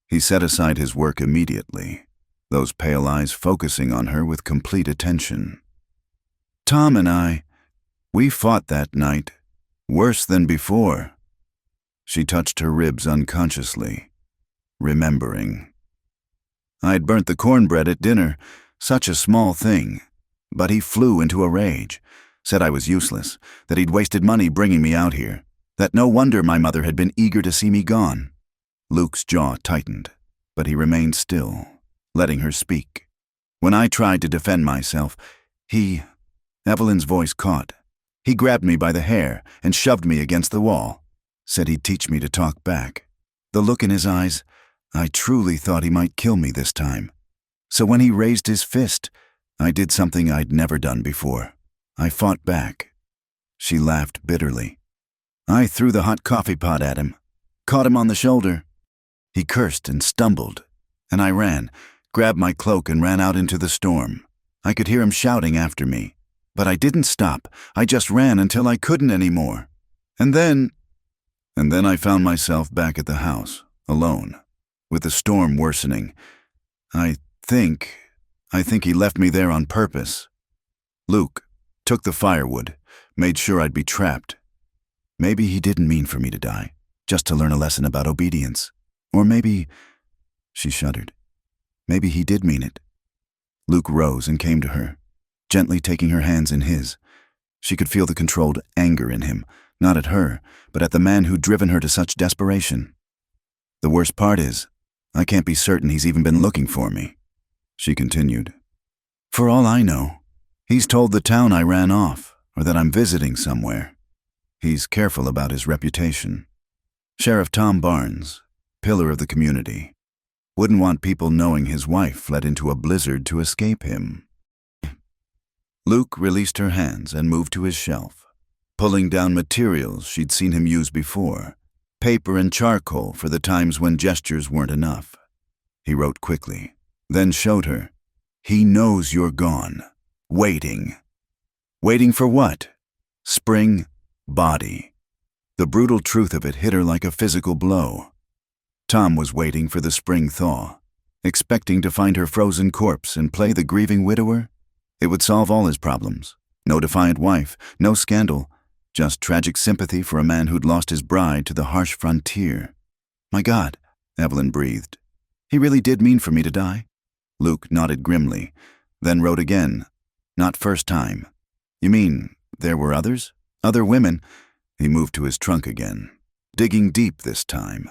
He set aside his work immediately, those pale eyes focusing on her with complete attention. "Tom and we fought that night, worse than before." She touched her ribs unconsciously, remembering. "I'd burnt the cornbread at dinner, such a small thing, but he flew into a rage, said I was useless, that he'd wasted money bringing me out here, that no wonder my mother had been eager to see me gone." Luke's jaw tightened, but he remained still, letting her speak. "When I tried to defend myself, Evelyn's voice caught. "He grabbed me by the hair and shoved me against the wall, said he'd teach me to talk back. The look in his eyes, I truly thought he might kill me this time. So when he raised his fist, I did something I'd never done before. I fought back." She laughed bitterly. "I threw the hot coffee pot at him, caught him on the shoulder. He cursed and stumbled, and I ran, grabbed my cloak and ran out into the storm. I could hear him shouting after me. But I didn't stop. I just ran until I couldn't anymore. And then I found myself back at the house, alone, with the storm worsening. I think he left me there on purpose. Luke took the firewood, made sure I'd be trapped. Maybe he didn't mean for me to die, just to learn a lesson about obedience. Or maybe," she shuddered, "maybe he did mean it." Luke rose and came to her. gently taking her hands in his. She could feel the controlled anger in him, not at her, but at the man who'd driven her to such desperation. "The worst part is, I can't be certain he's even been looking for me," she continued. "For all I know, he's told the town I ran off, or that I'm visiting somewhere. He's careful about his reputation. Sheriff Tom Barnes, pillar of the community, wouldn't want people knowing his wife fled into a blizzard to escape him." Luke released her hands and moved to his shelf, pulling down materials she'd seen him use before, paper and charcoal for the times when gestures weren't enough. He wrote quickly, then showed her. "He knows you're gone. Waiting." Waiting for what? Spring, body. The brutal truth of it hit her like a physical blow. Tom was waiting for the spring thaw, expecting to find her frozen corpse and play the grieving widower. It would solve all his problems. No defiant wife, no scandal, just tragic sympathy for a man who'd lost his bride to the harsh frontier. "My God," Evelyn breathed. "He really did mean for me to die?" Luke nodded grimly, then wrote again. "Not first time. You mean there were others? Other women?" He moved to his trunk again, digging deep this time.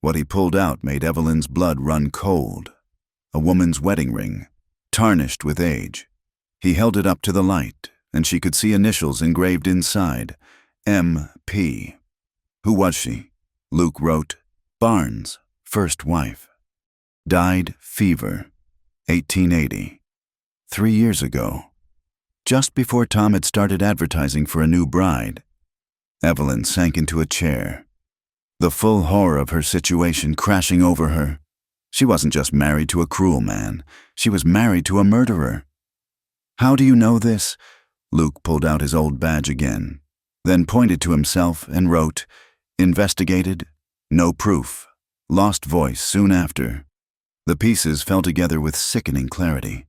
What he pulled out made Evelyn's blood run cold. A woman's wedding ring, tarnished with age. He held it up to the light, and she could see initials engraved inside. M.P. Who was she? Luke wrote, "Barnes, first wife. Died fever, 1880. 3 years ago. Just before Tom had started advertising for a new bride." Evelyn sank into a chair, the full horror of her situation crashing over her. She wasn't just married to a cruel man. She was married to a murderer. "How do you know this?" Luke pulled out his old badge again, then pointed to himself and wrote, "Investigated, no proof, lost voice soon after." The pieces fell together with sickening clarity.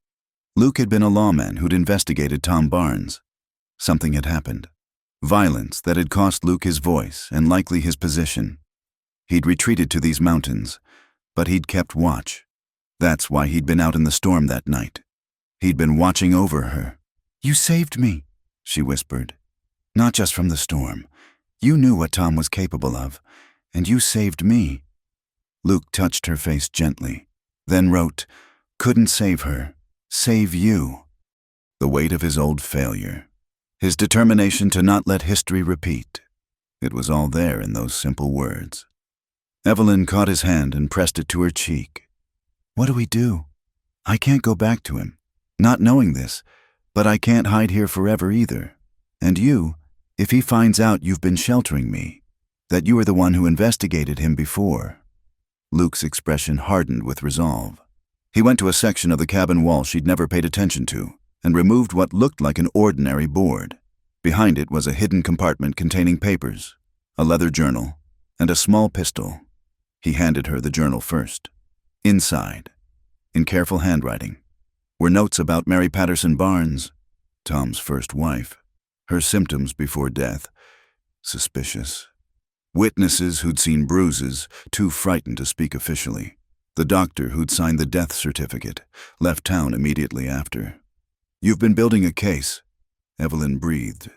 Luke had been a lawman who'd investigated Tom Barnes. Something had happened. Violence that had cost Luke his voice and likely his position. He'd retreated to these mountains, but he'd kept watch. That's why he'd been out in the storm that night. He'd been watching over her. "You saved me," she whispered. "Not just from the storm. You knew what Tom was capable of, and you saved me." Luke touched her face gently, then wrote, "Couldn't save her. Save you." The weight of his old failure. His determination to not let history repeat. It was all there in those simple words. Evelyn caught his hand and pressed it to her cheek. "What do we do? I can't go back to him, not knowing this, but I can't hide here forever either. And you, if he finds out you've been sheltering me, that you were the one who investigated him before." Luke's expression hardened with resolve. He went to a section of the cabin wall she'd never paid attention to and removed what looked like an ordinary board. Behind it was a hidden compartment containing papers, a leather journal, and a small pistol. He handed her the journal first. Inside, in careful handwriting, were notes about Mary Patterson Barnes, Tom's first wife, her symptoms before death, suspicious. Witnesses who'd seen bruises, too frightened to speak officially. The doctor who'd signed the death certificate, left town immediately after. "You've been building a case," Evelyn breathed.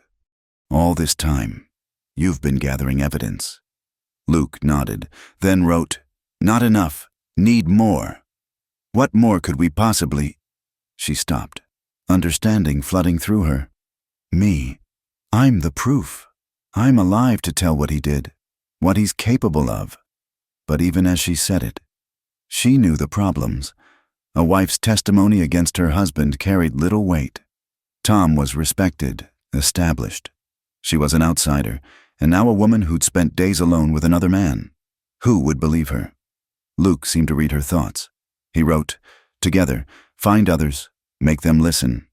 "All this time, you've been gathering evidence." Luke nodded, then wrote, "Not enough. Need more." "What more could we possibly—" She stopped, understanding flooding through her. "Me. I'm the proof. I'm alive to tell what he did, what he's capable of." But even as she said it, she knew the problems. A wife's testimony against her husband carried little weight. Tom was respected, established. She was an outsider, and now a woman who'd spent days alone with another man. Who would believe her? Luke seemed to read her thoughts. He wrote, "Together, find others, make them listen.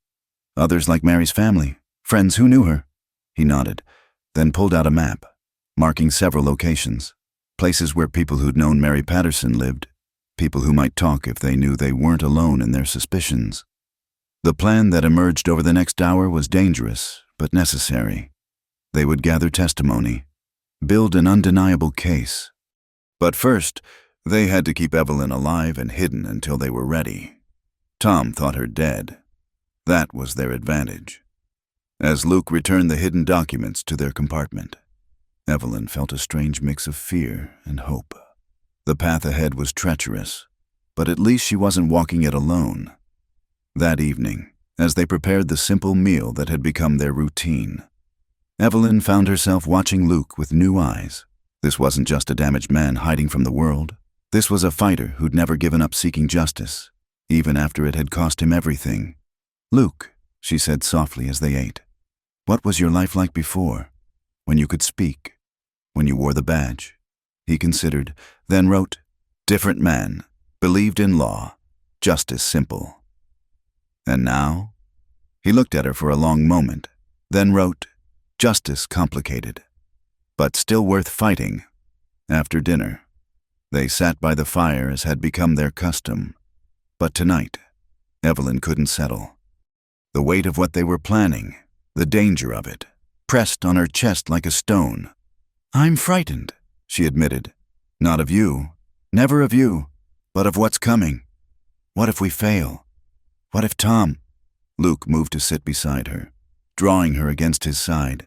Others like Mary's family, friends who knew her." He nodded, then pulled out a map, marking several locations, places where people who'd known Mary Patterson lived, people who might talk if they knew they weren't alone in their suspicions. The plan that emerged over the next hour was dangerous, but necessary. They would gather testimony, build an undeniable case. But first, they had to keep Evelyn alive and hidden until they were ready. Tom thought her dead. That was their advantage. As Luke returned the hidden documents to their compartment, Evelyn felt a strange mix of fear and hope. The path ahead was treacherous, but at least she wasn't walking it alone. That evening, as they prepared the simple meal that had become their routine, Evelyn found herself watching Luke with new eyes. This wasn't just a damaged man hiding from the world. This was a fighter who'd never given up seeking justice, even after it had cost him everything. "Luke," she said softly as they ate, "what was your life like before, when you could speak, when you wore the badge?" He considered, then wrote, "Different man, believed in law, justice simple." "And now?" He looked at her for a long moment, then wrote, "Justice complicated, but still worth fighting." After dinner, they sat by the fire as had become their custom. But tonight, Evelyn couldn't settle. The weight of what they were planning, the danger of it, pressed on her chest like a stone. "I'm frightened," she admitted. "Not of you, never of you, but of what's coming. What if we fail? What if Tom—" Luke moved to sit beside her, drawing her against his side.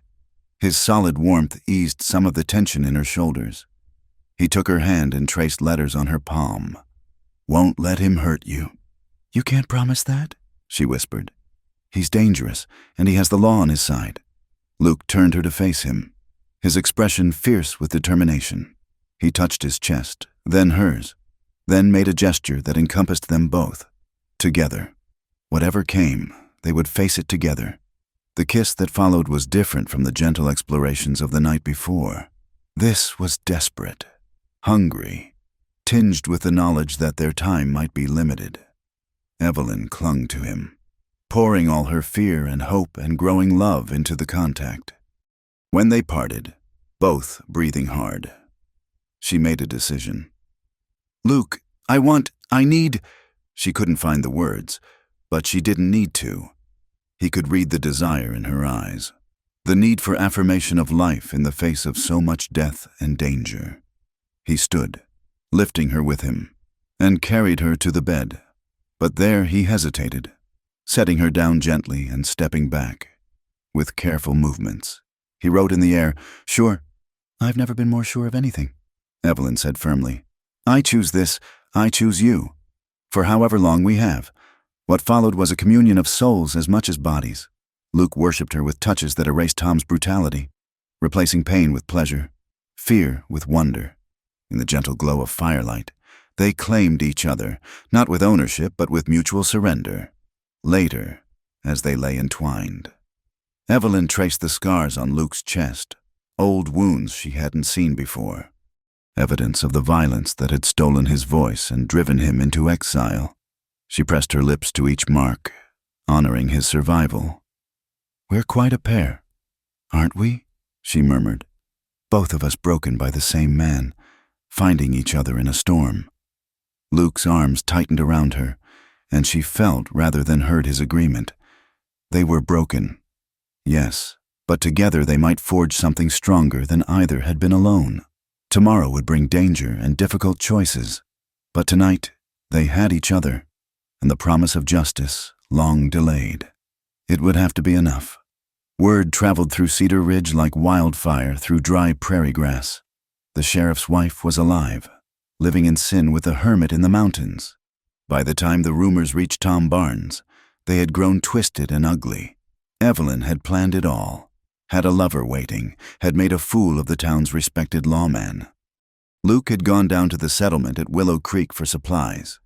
His solid warmth eased some of the tension in her shoulders. He took her hand and traced letters on her palm. "Won't let him hurt you." "You can't promise that?" she whispered. "He's dangerous, and he has the law on his side." Luke turned her to face him, his expression fierce with determination. He touched his chest, then hers, then made a gesture that encompassed them both. Together. Whatever came, they would face it together. The kiss that followed was different from the gentle explorations of the night before. This was desperate, hungry, tinged with the knowledge that their time might be limited. Evelyn clung to him, pouring all her fear and hope and growing love into the contact. When they parted, both breathing hard, she made a decision. "Luke, I need—" She couldn't find the words, but she didn't need to. He could read the desire in her eyes, the need for affirmation of life in the face of so much death and danger. He stood, lifting her with him, and carried her to the bed. But there he hesitated, setting her down gently and stepping back. With careful movements, he wrote in the air, "Sure." "I've never been more sure of anything," Evelyn said firmly. "I choose this, I choose you. For however long we have." What followed was a communion of souls as much as bodies. Luke worshipped her with touches that erased Tom's brutality, replacing pain with pleasure, fear with wonder. In the gentle glow of firelight, they claimed each other, not with ownership but with mutual surrender. Later, as they lay entwined, Evelyn traced the scars on Luke's chest, old wounds she hadn't seen before, evidence of the violence that had stolen his voice and driven him into exile. She pressed her lips to each mark, honoring his survival. "We're quite a pair, aren't we?" she murmured. "Both of us broken by the same man, finding each other in a storm." Luke's arms tightened around her, and she felt rather than heard his agreement. They were broken, yes, but together they might forge something stronger than either had been alone. Tomorrow would bring danger and difficult choices, but tonight they had each other, and the promise of justice, long delayed. It would have to be enough. Word traveled through Cedar Ridge like wildfire through dry prairie grass. The sheriff's wife was alive, living in sin with a hermit in the mountains. By the time the rumors reached Tom Barnes, they had grown twisted and ugly. Evelyn had planned it all, had a lover waiting, had made a fool of the town's respected lawman. Luke had gone down to the settlement at Willow Creek for supplies,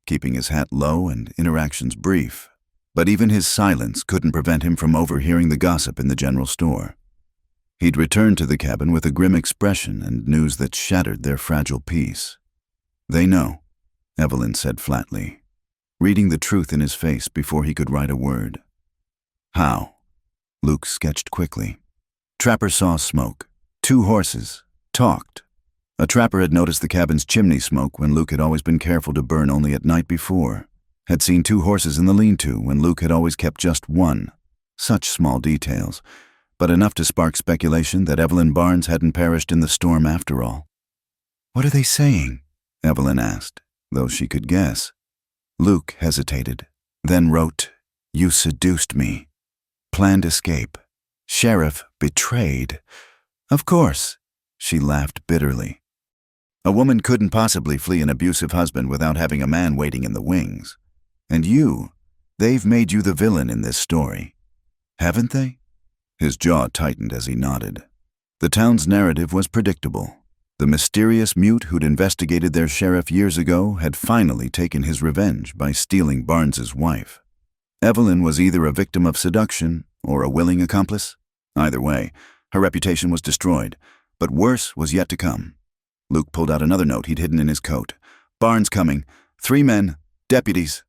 keeping his hat low and interactions brief. But even his silence couldn't prevent him from overhearing the gossip in the general store. He'd returned to the cabin with a grim expression and news that shattered their fragile peace. "They know," Evelyn said flatly, reading the truth in his face before he could write a word. "How?" Luke sketched quickly. Trapper saw smoke. 2 horses. Talked. A trapper had noticed the cabin's chimney smoke when Luke had always been careful to burn only at night before. Had seen 2 horses in the lean-to when Luke had always kept just 1. Such small details, but enough to spark speculation that Evelyn Barnes hadn't perished in the storm after all. "What are they saying?" Evelyn asked, though she could guess. Luke hesitated, then wrote, You seduced me. Planned escape. Sheriff betrayed. Of course, she laughed bitterly. A woman couldn't possibly flee an abusive husband without having a man waiting in the wings. And they've made you the villain in this story. Haven't they? His jaw tightened as he nodded. The town's narrative was predictable. The mysterious mute who'd investigated their sheriff years ago had finally taken his revenge by stealing Barnes's wife. Evelyn was either a victim of seduction or a willing accomplice. Either way, her reputation was destroyed, but worse was yet to come. Luke pulled out another note he'd hidden in his coat. Barnes coming. 3 men. Deputies.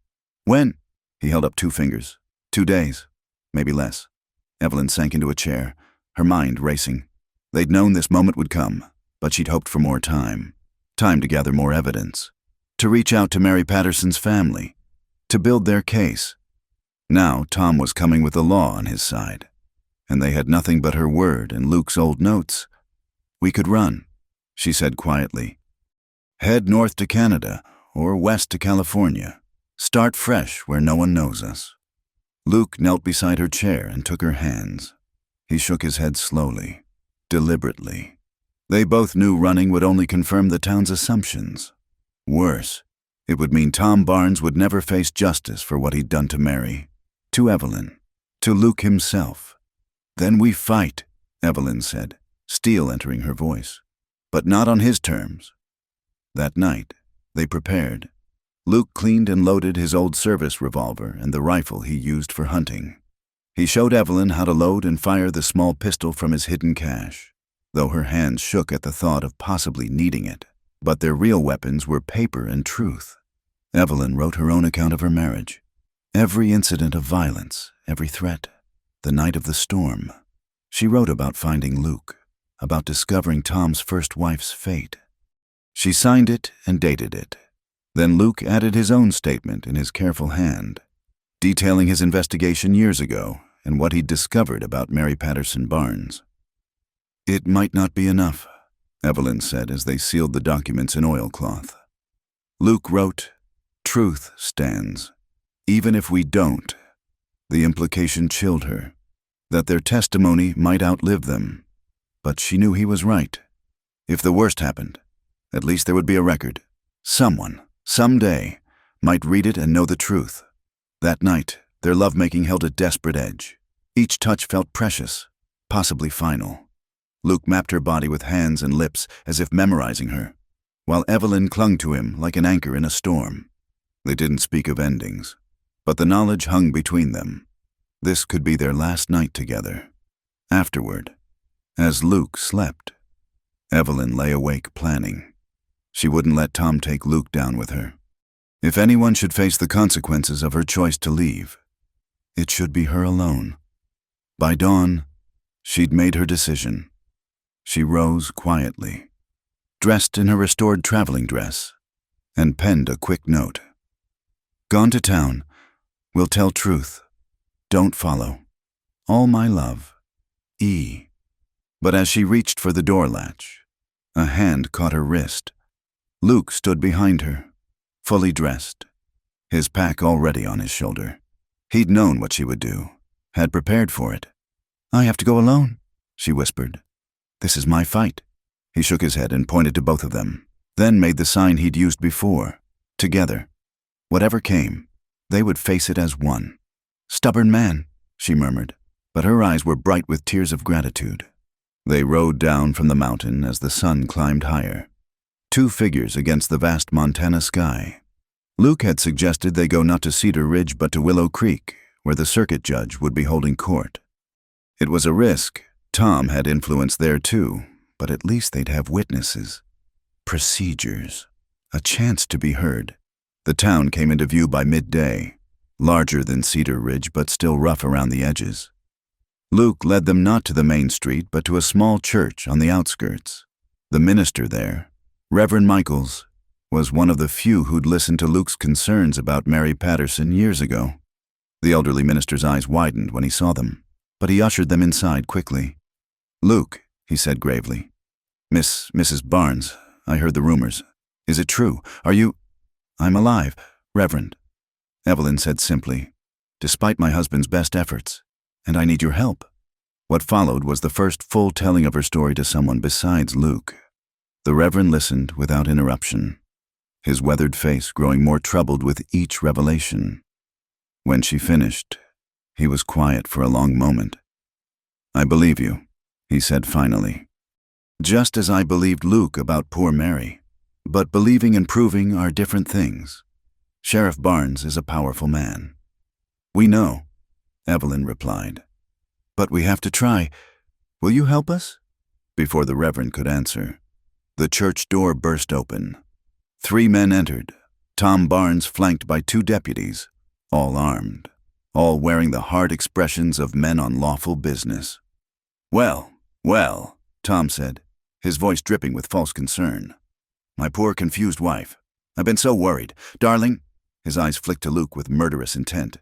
When? He held up 2 fingers. 2 days. Maybe less. Evelyn sank into a chair, her mind racing. They'd known this moment would come, but she'd hoped for more time. Time to gather more evidence. To reach out to Mary Patterson's family. To build their case. Now Tom was coming with the law on his side, and they had nothing but her word and Luke's old notes. We could run, she said quietly. Head north to Canada, or west to California. Start fresh where no one knows us. Luke knelt beside her chair and took her hands. He shook his head slowly, deliberately. They both knew running would only confirm the town's assumptions. Worse, it would mean Tom Barnes would never face justice for what he'd done to Mary, to Evelyn, to Luke himself. Then we fight, Evelyn said, steel entering her voice. But not on his terms. That night, they prepared. Luke cleaned and loaded his old service revolver and the rifle he used for hunting. He showed Evelyn how to load and fire the small pistol from his hidden cache, though her hands shook at the thought of possibly needing it. But their real weapons were paper and truth. Evelyn wrote her own account of her marriage. Every incident of violence, every threat, the night of the storm. She wrote about finding Luke, about discovering Tom's first wife's fate. She signed it and dated it. Then Luke added his own statement in his careful hand, detailing his investigation years ago and what he'd discovered about Mary Patterson Barnes. It might not be enough, Evelyn said as they sealed the documents in oilcloth. Luke wrote, "Truth stands. Even if we don't." The implication chilled her, that their testimony might outlive them. But she knew he was right. If the worst happened, at least there would be a record. Someone, someday, might read it and know the truth. That night, their lovemaking held a desperate edge. Each touch felt precious, possibly final. Luke mapped her body with hands and lips as if memorizing her, while Evelyn clung to him like an anchor in a storm. They didn't speak of endings, but the knowledge hung between them. This could be their last night together. Afterward, as Luke slept, Evelyn lay awake planning. She wouldn't let Tom take Luke down with her. If anyone should face the consequences of her choice to leave, it should be her alone. By dawn, she'd made her decision. She rose quietly, dressed in her restored traveling dress, and penned a quick note. Gone to town. Will tell truth. Don't follow. All my love. E. But as she reached for the door latch, a hand caught her wrist. Luke stood behind her, fully dressed, his pack already on his shoulder. He'd known what she would do, had prepared for it. I have to go alone, she whispered. This is my fight. He shook his head and pointed to both of them, then made the sign he'd used before, together. Whatever came, they would face it as one. Stubborn man, she murmured, but her eyes were bright with tears of gratitude. They rode down from the mountain as the sun climbed higher. 2 figures against the vast Montana sky. Luke had suggested they go not to Cedar Ridge but to Willow Creek, where the circuit judge would be holding court. It was a risk. Tom had influence there too, but at least they'd have witnesses. Procedures. A chance to be heard. The town came into view by midday, larger than Cedar Ridge but still rough around the edges. Luke led them not to the main street but to a small church on the outskirts. The minister there, Reverend Michaels, was one of the few who'd listened to Luke's concerns about Mary Patterson years ago. The elderly minister's eyes widened when he saw them, but he ushered them inside quickly. Luke, he said gravely. Mrs. Barnes, I heard the rumors. Is it true? Are you— I'm alive, Reverend, Evelyn said simply. despite my husband's best efforts, and I need your help." What followed was the first full telling of her story to someone besides Luke. The Reverend listened without interruption, his weathered face growing more troubled with each revelation. When she finished, he was quiet for a long moment. "I believe you," he said finally. "Just as I believed Luke about poor Mary. But believing and proving are different things. Sheriff Barnes is a powerful man." "We know," Evelyn replied. "But we have to try. Will you help us?" Before the Reverend could answer, the church door burst open. 3 men entered, Tom Barnes flanked by 2 deputies, all armed, all wearing the hard expressions of men on lawful business. "Well, well," Tom said, his voice dripping with false concern. "My poor confused wife. I've been so worried. Darling," his eyes flicked to Luke with murderous intent.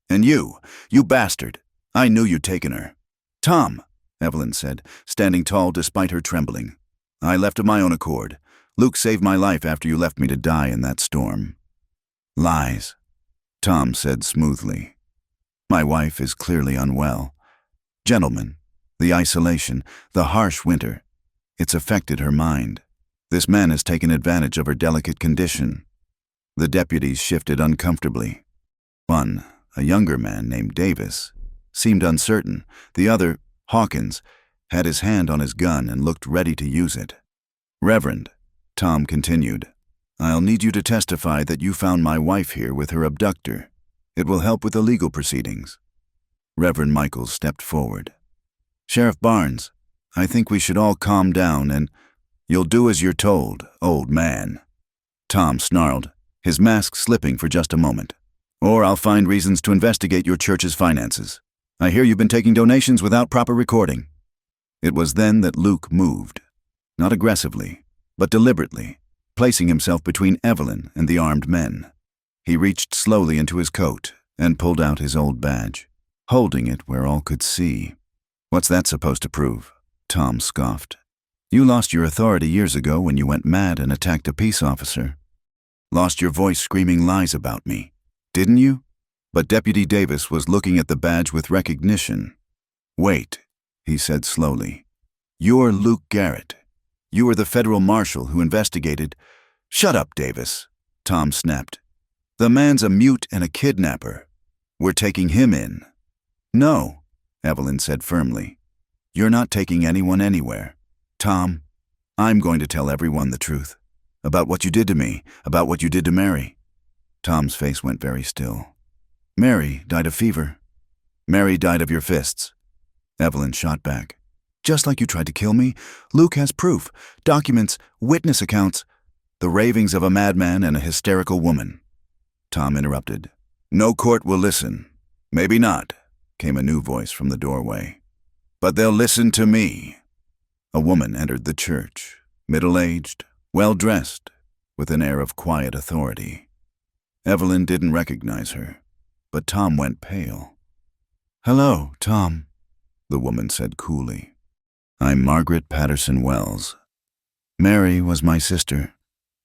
"And you bastard. I knew you'd taken her." "Tom," Evelyn said, standing tall despite her trembling. "I left of my own accord. Luke saved my life after you left me to die in that storm." "Lies," Tom said smoothly. "My wife is clearly unwell. Gentlemen, the isolation, the harsh winter, it's affected her mind. This man has taken advantage of her delicate condition." The deputies shifted uncomfortably. One, a younger man named Davis, seemed uncertain. The other, Hawkins, had his hand on his gun and looked ready to use it. "Reverend," Tom continued, "I'll need you to testify that you found my wife here with her abductor. It will help with the legal proceedings." Reverend Michaels stepped forward. "Sheriff Barnes, I think we should all calm down and—" "You'll do as you're told, old man," Tom snarled, his mask slipping for just a moment. "Or I'll find reasons to investigate your church's finances. I hear you've been taking donations without proper recording." It was then that Luke moved, not aggressively, but deliberately, placing himself between Evelyn and the armed men. He reached slowly into his coat and pulled out his old badge, holding it where all could see. "What's that supposed to prove?" Tom scoffed. "You lost your authority years ago when you went mad and attacked a peace officer. Lost your voice screaming lies about me, didn't you?" But Deputy Davis was looking at the badge with recognition. "Wait," he said slowly. "You're Luke Garrett. You were the federal marshal who investigated—" "Shut up, Davis," Tom snapped. "The man's a mute and a kidnapper. We're taking him in." "No," Evelyn said firmly. "You're not taking anyone anywhere. Tom, I'm going to tell everyone the truth. About what you did to me, about what you did to Mary." Tom's face went very still. "Mary died of fever." "Mary died of your fists." Evelyn shot back. "Just like you tried to kill me. Luke has proof, documents, witness accounts. The ravings of a madman and a hysterical woman." Tom interrupted. "No court will listen. Maybe not," came a new voice from the doorway. "But they'll listen to me." A woman entered the church, middle-aged, well-dressed, with an air of quiet authority. Evelyn didn't recognize her, but Tom went pale. "Hello, Tom," the woman said coolly. "I'm Margaret Patterson Wells. Mary was my sister,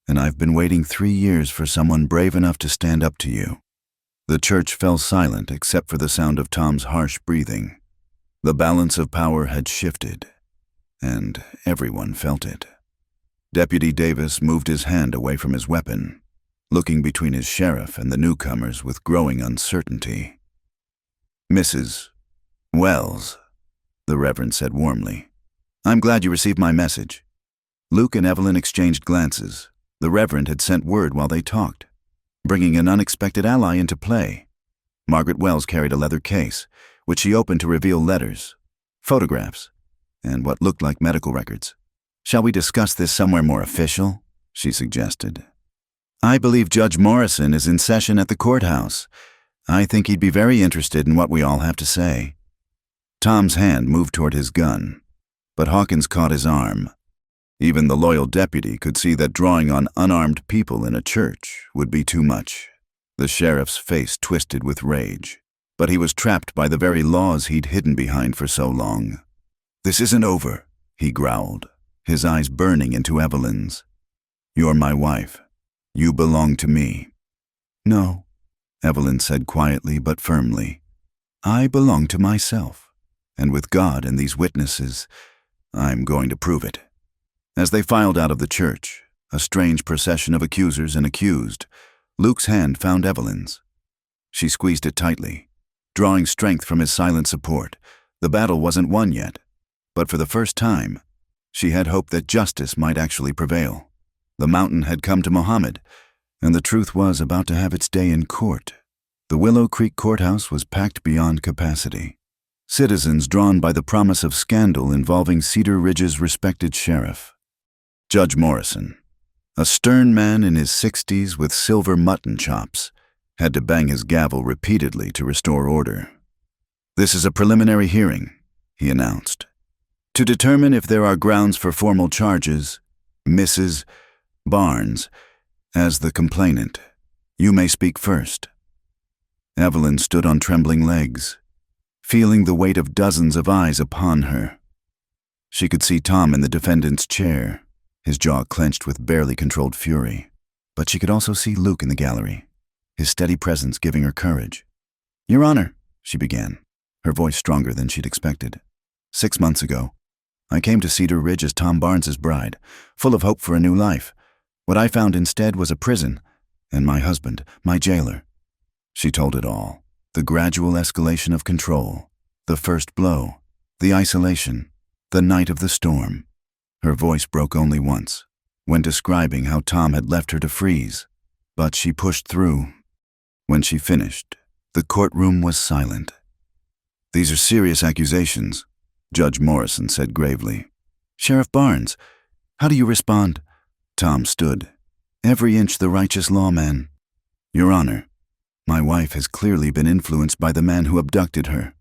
and I've been waiting 3 years for someone brave enough to stand up to you." The church fell silent except for the sound of Tom's harsh breathing. The balance of power had shifted, and everyone felt it. Deputy Davis moved his hand away from his weapon, looking between his sheriff and the newcomers with growing uncertainty. "Mrs. Wells," the Reverend said warmly, "I'm glad you received my message." Luke and Evelyn exchanged glances. The Reverend had sent word while they talked, bringing an unexpected ally into play. Margaret Wells carried a leather case, which she opened to reveal letters, photographs, and what looked like medical records. "Shall we discuss this somewhere more official?" she suggested. "I believe Judge Morrison is in session at the courthouse. I think he'd be very interested in what we all have to say." Tom's hand moved toward his gun, but Hawkins caught his arm. Even the loyal deputy could see that drawing on unarmed people in a church would be too much. The sheriff's face twisted with rage, but he was trapped by the very laws he'd hidden behind for so long. "This isn't over," he growled, his eyes burning into Evelyn's. "You're my wife. You belong to me." "No," Evelyn said quietly but firmly. I belong to myself, and with God and these witnesses, I'm going to prove it. As they filed out of the church, a strange procession of accusers and accused, Luke's hand found Evelyn's. She squeezed it tightly, drawing strength from his silent support. The battle wasn't won yet, but for the first time, she had hope that justice might actually prevail. The mountain had come to Mohammed, and the truth was about to have its day in court. The Willow Creek courthouse was packed beyond capacity. Citizens drawn by the promise of scandal involving Cedar Ridge's respected sheriff, Judge Morrison. A stern man in his 60s with silver mutton chops had to bang his gavel repeatedly to restore order. This is a preliminary hearing, he announced. To determine if there are grounds for formal charges, Mrs. Barnes, as the complainant, you may speak first. Evelyn stood on trembling legs, feeling the weight of dozens of eyes upon her. She could see Tom in the defendant's chair, his jaw clenched with barely controlled fury. But she could also see Luke in the gallery, his steady presence giving her courage. Your Honor, she began, her voice stronger than she'd expected. 6 months ago, I came to Cedar Ridge as Tom Barnes's bride, full of hope for a new life. What I found instead was a prison, and my husband, my jailer. She told it all. The gradual escalation of control, the first blow, the isolation, the night of the storm. Her voice broke only once, when describing how Tom had left her to freeze, but she pushed through. When she finished, the courtroom was silent. These are serious accusations, Judge Morrison said gravely. Sheriff Barnes, how do you respond? Tom stood, every inch the righteous lawman. Your Honor, my wife has clearly been influenced by the man who abducted her.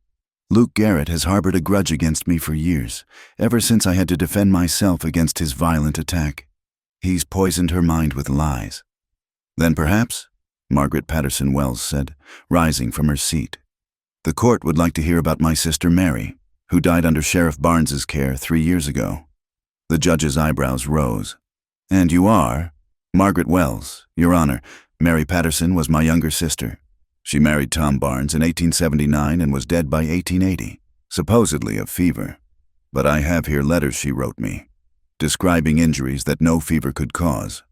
Luke Garrett has harbored a grudge against me for years, ever since I had to defend myself against his violent attack. He's poisoned her mind with lies. Then perhaps, Margaret Patterson Wells said, rising from her seat, the court would like to hear about my sister Mary, who died under Sheriff Barnes's care 3 years ago. The judge's eyebrows rose. And you are? Margaret Wells, Your Honor. Mary Patterson was my younger sister. She married Tom Barnes in 1879 and was dead by 1880, supposedly of fever. But I have here letters she wrote me, describing injuries that no fever could cause.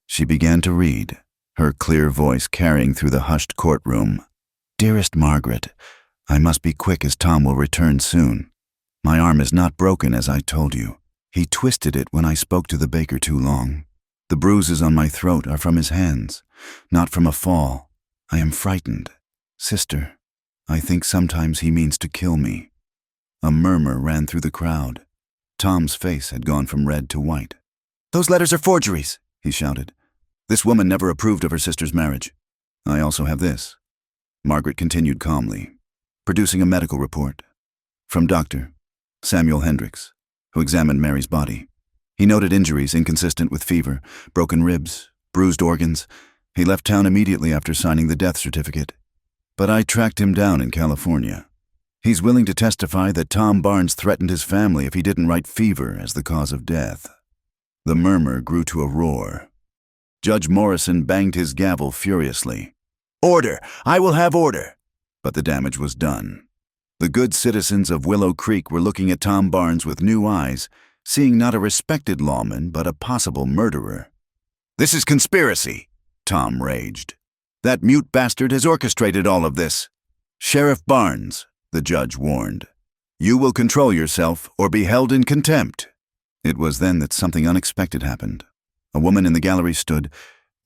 She began to read, her clear voice carrying through the hushed courtroom. Dearest Margaret, I must be quick as Tom will return soon. My arm is not broken as I told you. He twisted it when I spoke to the baker too long. The bruises on my throat are from his hands, not from a fall. I am frightened. Sister, I think sometimes he means to kill me. A murmur ran through the crowd. Tom's face had gone from red to white. Those letters are forgeries, he shouted. This woman never approved of her sister's marriage. I also have this. Margaret continued calmly, producing a medical report from Dr. Samuel Hendricks, who examined Mary's body. He noted injuries inconsistent with fever, broken ribs, bruised organs. He left town immediately after signing the death certificate. But I tracked him down in California. He's willing to testify that Tom Barnes threatened his family if he didn't write fever as the cause of death. The murmur grew to a roar. Judge Morrison banged his gavel furiously. Order! I will have order! But the damage was done. The good citizens of Willow Creek were looking at Tom Barnes with new eyes, seeing not a respected lawman but a possible murderer. This is conspiracy, Tom raged. That mute bastard has orchestrated all of this. Sheriff Barnes, the judge warned. You will control yourself or be held in contempt. It was then that something unexpected happened. A woman in the gallery stood,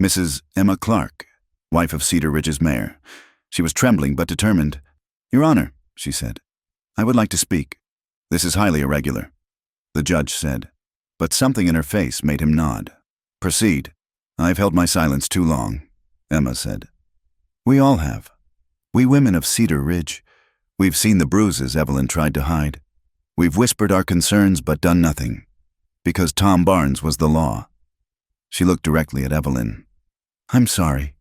Mrs. Emma Clark, wife of Cedar Ridge's mayor. She was trembling but determined. Your Honor, she said, I would like to speak. This is highly irregular, the judge said, but something in her face made him nod. Proceed. I've held my silence too long, Emma said. We all have. We women of Cedar Ridge. We've seen the bruises Evelyn tried to hide. We've whispered our concerns but done nothing, because Tom Barnes was the law. She looked directly at Evelyn. I'm sorry.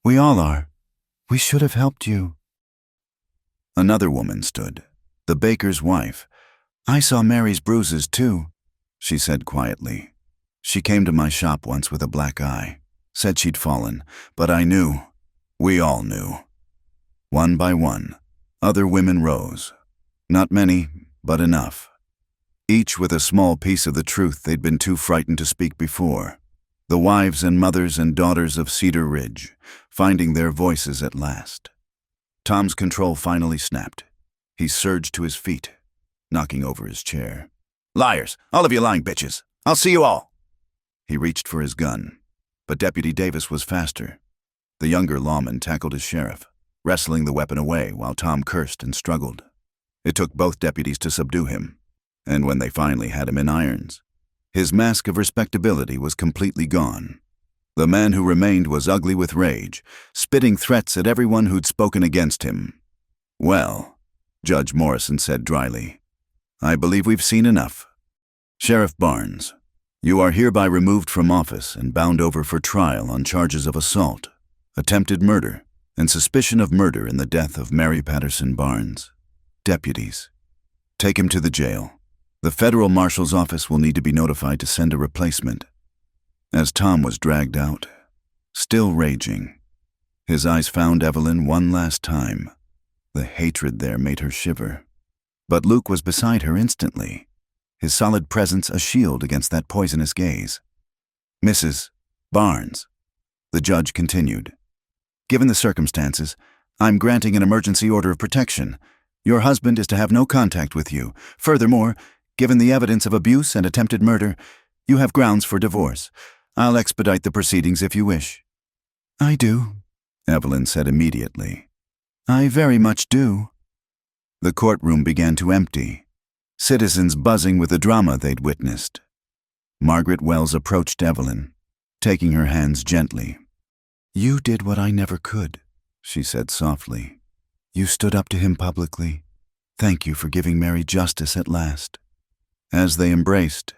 We all are. We should have helped you. Another woman stood, the baker's wife. I saw Mary's bruises too, she said quietly. She came to my shop once with a black eye, said she'd fallen, but I knew. We all knew. One by one, other women rose. Not many, but enough. Each with a small piece of the truth they'd been too frightened to speak before. The wives and mothers and daughters of Cedar Ridge, finding their voices at last. Tom's control finally snapped. He surged to his feet, knocking over his chair. "Liars! All of you lying bitches! I'll see you all!" He reached for his gun, but Deputy Davis was faster. The younger lawman tackled his sheriff, wrestling the weapon away while Tom cursed and struggled. It took both deputies to subdue him, and when they finally had him in irons, his mask of respectability was completely gone. The man who remained was ugly with rage, spitting threats at everyone who'd spoken against him. "Well," Judge Morrison said dryly, "I believe we've seen enough. Sheriff Barnes, you are hereby removed from office and bound over for trial on charges of assault, attempted murder, and suspicion of murder in the death of Mary Patterson Barnes. Deputies, take him to the jail. The federal marshal's office will need to be notified to send a replacement." As Tom was dragged out, still raging, his eyes found Evelyn one last time. The hatred there made her shiver. But Luke was beside her instantly, his solid presence a shield against that poisonous gaze. "Mrs. Barnes," the judge continued, "given the circumstances, I'm granting an emergency order of protection. Your husband is to have no contact with you. Furthermore, given the evidence of abuse and attempted murder, you have grounds for divorce. I'll expedite the proceedings if you wish." "I do," Evelyn said immediately. "I very much do." The courtroom began to empty, citizens buzzing with the drama they'd witnessed. Margaret Wells approached Evelyn, taking her hands gently. "You did what I never could," she said softly. "You stood up to him publicly. Thank you for giving Mary justice at last." As they embraced,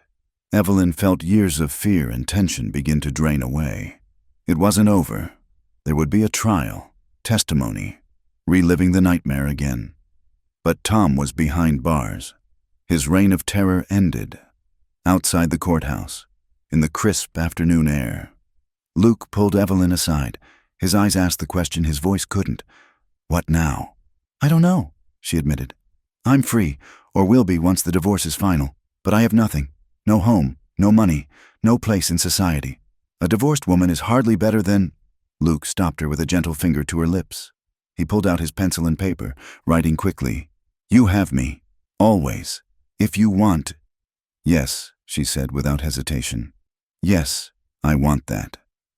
Evelyn felt years of fear and tension begin to drain away. It wasn't over. There would be a trial, testimony, reliving the nightmare again. But Tom was behind bars. His reign of terror ended. Outside the courthouse, in the crisp afternoon air, Luke pulled Evelyn aside. His eyes asked the question his voice couldn't. "What now?" "I don't know," she admitted. "I'm free, or will be once the divorce is final, but I have nothing. No home, no money, no place in society. A divorced woman is hardly better than—" Luke stopped her with a gentle finger to her lips. He pulled out his pencil and paper, writing quickly. "You have me, always, if you want—" "Yes," she said without hesitation. "Yes, I want that.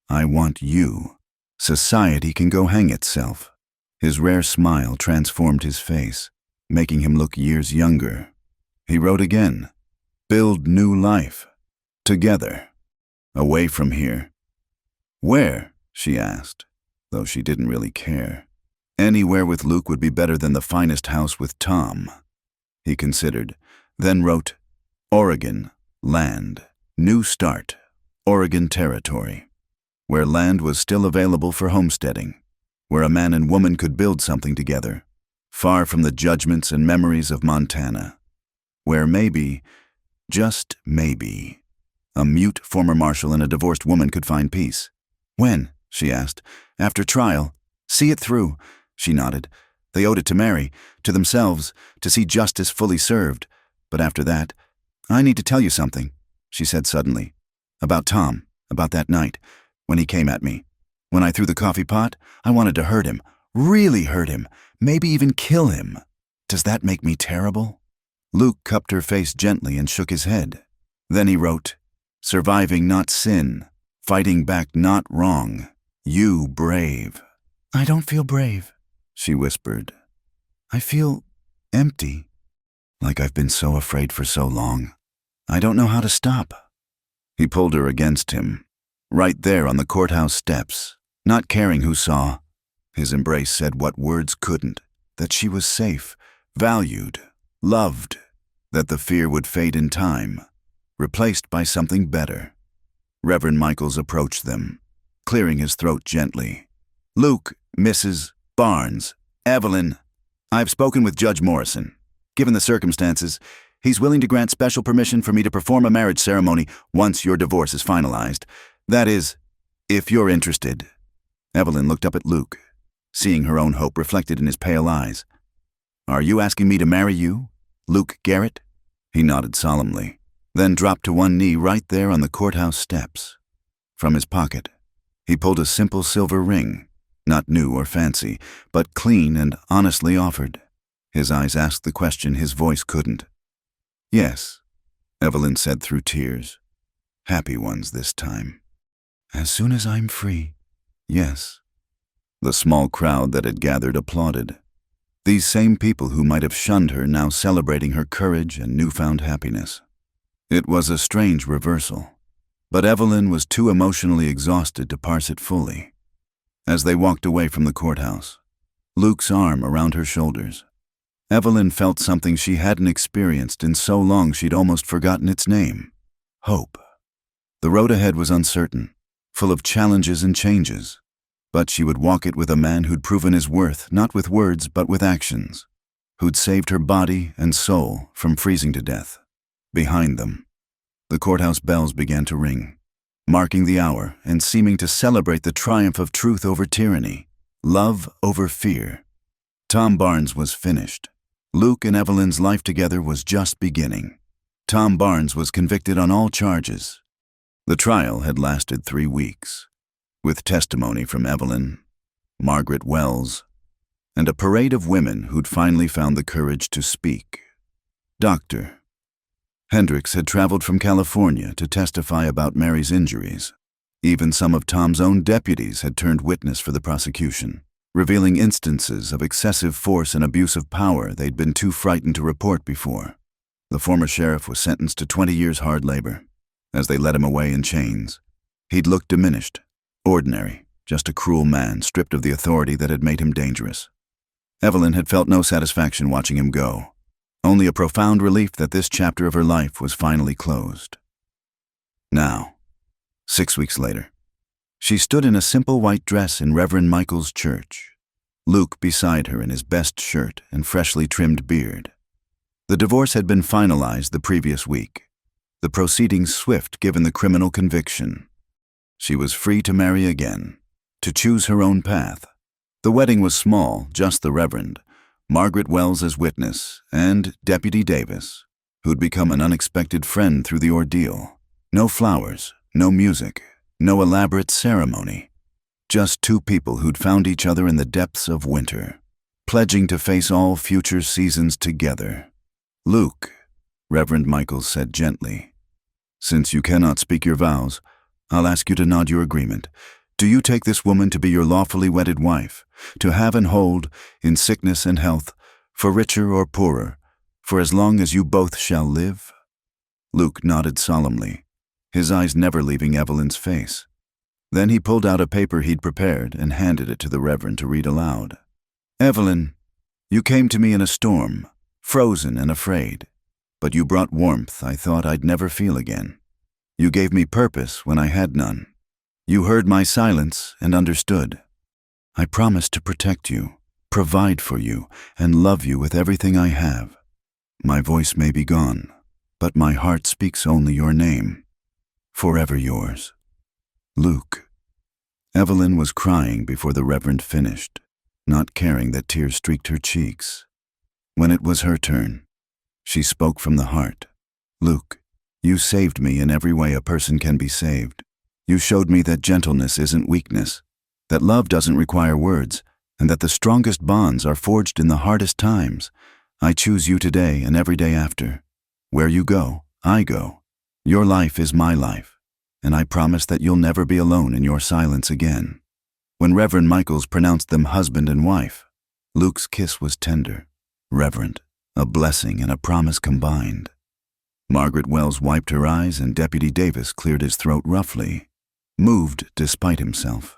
I want you. Society can go hang itself." His rare smile transformed his face, making him look years younger. He wrote again. "Build new life. Together. Away from here." "Where?" she asked, though she didn't really care. Anywhere with Luke would be better than the finest house with Tom. He considered, then wrote, "Oregon, land, new start, Oregon Territory, where land was still available for homesteading, where a man and woman could build something together, far from the judgments and memories of Montana, where maybe, just maybe, a mute former marshal and a divorced woman could find peace." "When?" she asked. "After trial. See it through." She nodded. They owed it to Mary, to themselves, to see justice fully served. But after that, "I need to tell you something," she said suddenly. "About Tom, about that night, when he came at me. When I threw the coffee pot, I wanted to hurt him, really hurt him, maybe even kill him. Does that make me terrible?" Luke cupped her face gently and shook his head. Then he wrote, "Surviving not sin, fighting back not wrong, you brave." "I don't feel brave," she whispered. "I feel empty, like I've been so afraid for so long. I don't know how to stop." He pulled her against him, right there on the courthouse steps, not caring who saw. His embrace said what words couldn't, that she was safe, valued, loved, that the fear would fade in time, replaced by something better. Reverend Michaels approached them, clearing his throat gently. "Luke, Mrs. Barnes, Evelyn, I've spoken with Judge Morrison. Given the circumstances, he's willing to grant special permission for me to perform a marriage ceremony once your divorce is finalized. That is, if you're interested." Evelyn looked up at Luke, seeing her own hope reflected in his pale eyes. "Are you asking me to marry you, Luke Garrett?" He nodded solemnly, then dropped to one knee right there on the courthouse steps. From his pocket, he pulled a simple silver ring, not new or fancy, but clean and honestly offered. His eyes asked the question his voice couldn't. "Yes," Evelyn said through tears. "Happy ones this time." "As soon as I'm free, yes." The small crowd that had gathered applauded. These same people who might have shunned her now celebrating her courage and newfound happiness. It was a strange reversal, but Evelyn was too emotionally exhausted to parse it fully. As they walked away from the courthouse, Luke's arm around her shoulders, Evelyn felt something she hadn't experienced in so long she'd almost forgotten its name: hope. The road ahead was uncertain, full of challenges and changes, but she would walk it with a man who'd proven his worth not with words but with actions, who'd saved her body and soul from freezing to death. Behind them, the courthouse bells began to ring, marking the hour and seeming to celebrate the triumph of truth over tyranny, love over fear. Tom Barnes was finished. Luke and Evelyn's life together was just beginning. Tom Barnes was convicted on all charges. The trial had lasted 3 weeks, with testimony from Evelyn, Margaret Wells, and a parade of women who'd finally found the courage to speak. Dr. Hendricks had traveled from California to testify about Mary's injuries. Even some of Tom's own deputies had turned witness for the prosecution, revealing instances of excessive force and abuse of power they'd been too frightened to report before. The former sheriff was sentenced to 20 years hard labor. As they led him away in chains, he'd looked diminished, ordinary, just a cruel man stripped of the authority that had made him dangerous. Evelyn had felt no satisfaction watching him go, only a profound relief that this chapter of her life was finally closed. Now, 6 weeks later, she stood in a simple white dress in Reverend Michael's church, Luke beside her in his best shirt and freshly trimmed beard. The divorce had been finalized the previous week, the proceedings swift given the criminal conviction. She was free to marry again, to choose her own path. The wedding was small, just the Reverend, Margaret Wells as witness, and Deputy Davis, who'd become an unexpected friend through the ordeal. No flowers, no music, no elaborate ceremony. Just 2 people who'd found each other in the depths of winter, pledging to face all future seasons together. "Luke," Reverend Michael said gently, "since you cannot speak your vows, I'll ask you to nod your agreement. Do you take this woman to be your lawfully wedded wife, to have and hold, in sickness and health, for richer or poorer, for as long as you both shall live?" Luke nodded solemnly, his eyes never leaving Evelyn's face. Then he pulled out a paper he'd prepared and handed it to the Reverend to read aloud. "Evelyn, you came to me in a storm, frozen and afraid, but you brought warmth I thought I'd never feel again. You gave me purpose when I had none. You heard my silence and understood. I promise to protect you, provide for you, and love you with everything I have. My voice may be gone, but my heart speaks only your name. Forever yours, Luke." Evelyn was crying before the Reverend finished, not caring that tears streaked her cheeks. When it was her turn, she spoke from the heart. "Luke, you saved me in every way a person can be saved. You showed me that gentleness isn't weakness, that love doesn't require words, and that the strongest bonds are forged in the hardest times. I choose you today and every day after. Where you go, I go. Your life is my life, and I promise that you'll never be alone in your silence again." When Reverend Michaels pronounced them husband and wife, Luke's kiss was tender, reverent, a blessing and a promise combined. Margaret Wells wiped her eyes and Deputy Davis cleared his throat roughly, moved despite himself.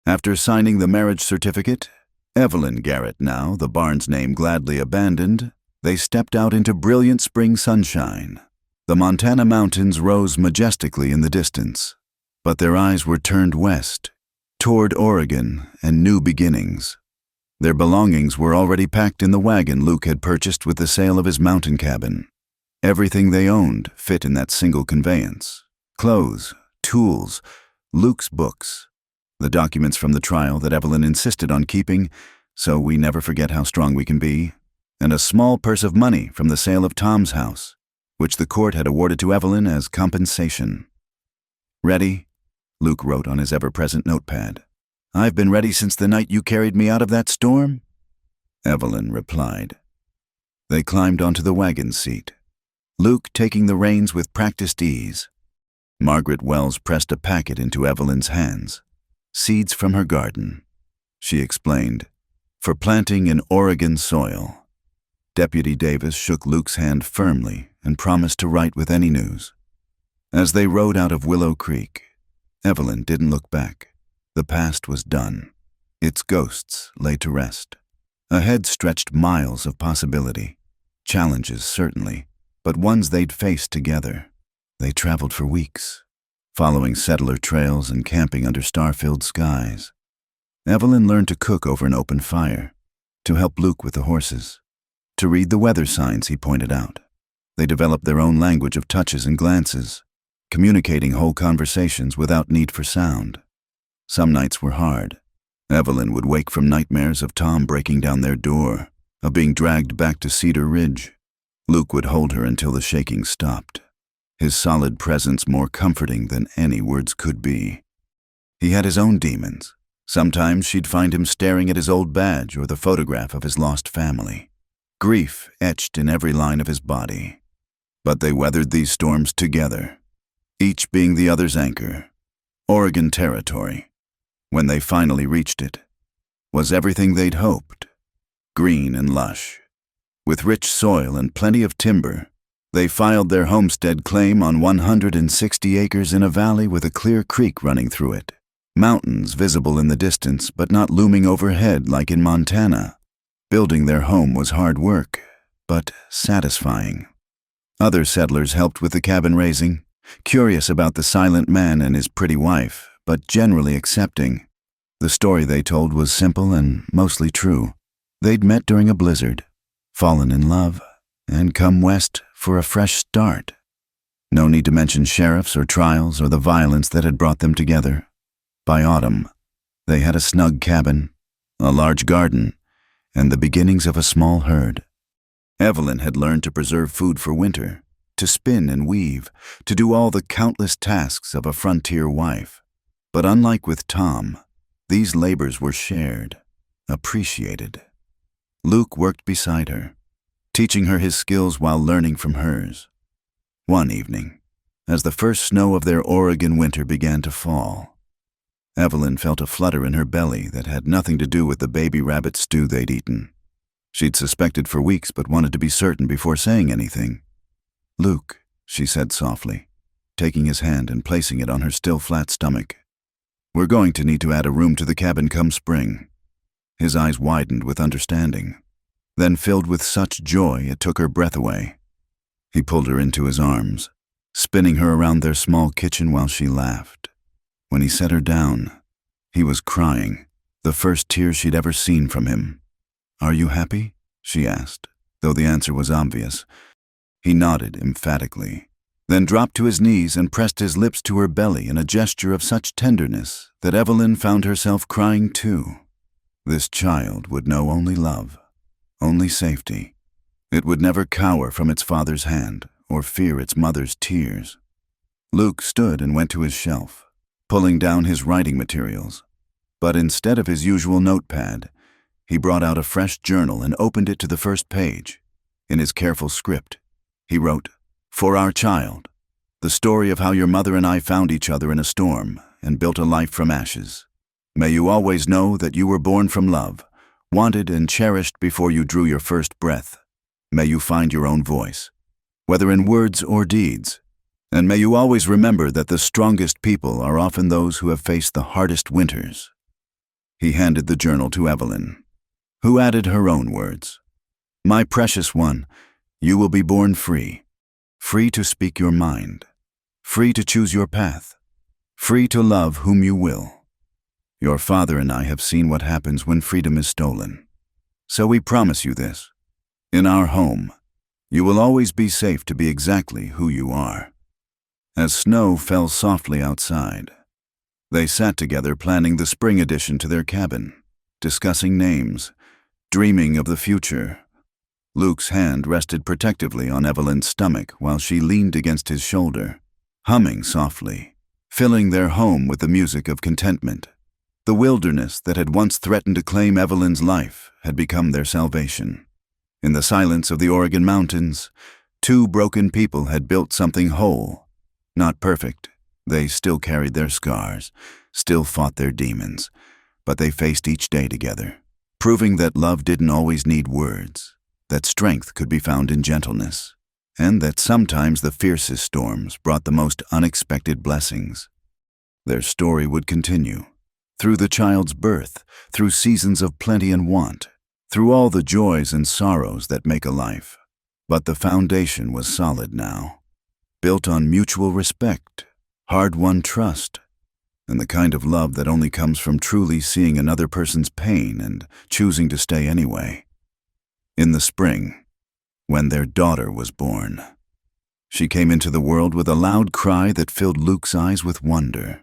After signing the marriage certificate, Evelyn Garrett now, the Barnes name gladly abandoned, they stepped out into brilliant spring sunshine. The Montana mountains rose majestically in the distance, but their eyes were turned west, toward Oregon and new beginnings. Their belongings were already packed in the wagon Luke had purchased with the sale of his mountain cabin. Everything they owned fit in that single conveyance: clothes, tools, Luke's books, the documents from the trial that Evelyn insisted on keeping, so we never forget how strong we can be, and a small purse of money from the sale of Tom's house, which the court had awarded to Evelyn as compensation. "Ready?" Luke wrote on his ever-present notepad. "I've been ready since the night you carried me out of that storm," Evelyn replied. They climbed onto the wagon seat, Luke taking the reins with practiced ease. Margaret Wells pressed a packet into Evelyn's hands. "Seeds from her garden," she explained, "for planting in Oregon soil." Deputy Davis shook Luke's hand firmly and promised to write with any news. As they rode out of Willow Creek, Evelyn didn't look back. The past was done. Its ghosts lay to rest. Ahead stretched miles of possibility. Challenges, certainly, but ones they'd faced together. They traveled for weeks, following settler trails and camping under star-filled skies. Evelyn learned to cook over an open fire, to help Luke with the horses, to read the weather signs he pointed out. They developed their own language of touches and glances, communicating whole conversations without need for sound. Some nights were hard. Evelyn would wake from nightmares of Tom breaking down their door, of being dragged back to Cedar Ridge. Luke would hold her until the shaking stopped, his solid presence more comforting than any words could be. He had his own demons. Sometimes she'd find him staring at his old badge or the photograph of his lost family, grief etched in every line of his body. But they weathered these storms together, each being the other's anchor. Oregon Territory, when they finally reached it, was everything they'd hoped. Green and lush, with rich soil and plenty of timber, they filed their homestead claim on 160 acres in a valley with a clear creek running through it. Mountains visible in the distance but not looming overhead like in Montana. Building their home was hard work, but satisfying. Other settlers helped with the cabin raising, curious about the silent man and his pretty wife, but generally accepting. The story they told was simple and mostly true. They'd met during a blizzard, fallen in love, and come west for a fresh start. No need to mention sheriffs or trials or the violence that had brought them together. By autumn, they had a snug cabin, a large garden, and the beginnings of a small herd. Evelyn had learned to preserve food for winter, to spin and weave, to do all the countless tasks of a frontier wife. But unlike with Tom, these labors were shared, appreciated. Luke worked beside her, teaching her his skills while learning from hers. One evening, as the first snow of their Oregon winter began to fall, Evelyn felt a flutter in her belly that had nothing to do with the baby rabbit stew they'd eaten. She'd suspected for weeks but wanted to be certain before saying anything. "Luke," she said softly, taking his hand and placing it on her still flat stomach. "We're going to need to add a room to the cabin come spring." His eyes widened with understanding, then filled with such joy it took her breath away. He pulled her into his arms, spinning her around their small kitchen while she laughed. When he set her down, he was crying, the first tears she'd ever seen from him. "Are you happy?" she asked, though the answer was obvious. He nodded emphatically, then dropped to his knees and pressed his lips to her belly in a gesture of such tenderness that Evelyn found herself crying too. This child would know only love, only safety. It would never cower from its father's hand or fear its mother's tears. Luke stood and went to his shelf, pulling down his writing materials. But instead of his usual notepad, he brought out a fresh journal and opened it to the first page. In his careful script, he wrote, "For our child, the story of how your mother and I found each other in a storm and built a life from ashes. May you always know that you were born from love, wanted and cherished before you drew your first breath. May you find your own voice, whether in words or deeds. And may you always remember that the strongest people are often those who have faced the hardest winters." He handed the journal to Evelyn, who added her own words. "My precious one, you will be born free, free to speak your mind, free to choose your path, free to love whom you will. Your father and I have seen what happens when freedom is stolen. So we promise you this. In our home, you will always be safe to be exactly who you are." As snow fell softly outside, They sat together planning the spring addition to their cabin, discussing names, dreaming of the future. Luke's hand rested protectively on Evelyn's stomach while she leaned against his shoulder, humming softly, filling their home with the music of contentment. The wilderness that had once threatened to claim Evelyn's life had become their salvation. In the silence of the Oregon mountains, two broken people had built something whole. Not perfect. They still carried their scars, still fought their demons, but they faced each day together, proving that love didn't always need words, that strength could be found in gentleness, and that sometimes the fiercest storms brought the most unexpected blessings. Their story would continue, through the child's birth, through seasons of plenty and want, through all the joys and sorrows that make a life. But the foundation was solid now, built on mutual respect, hard-won trust, and the kind of love that only comes from truly seeing another person's pain and choosing to stay anyway. In the spring, when their daughter was born, she came into the world with a loud cry that filled Luke's eyes with wonder.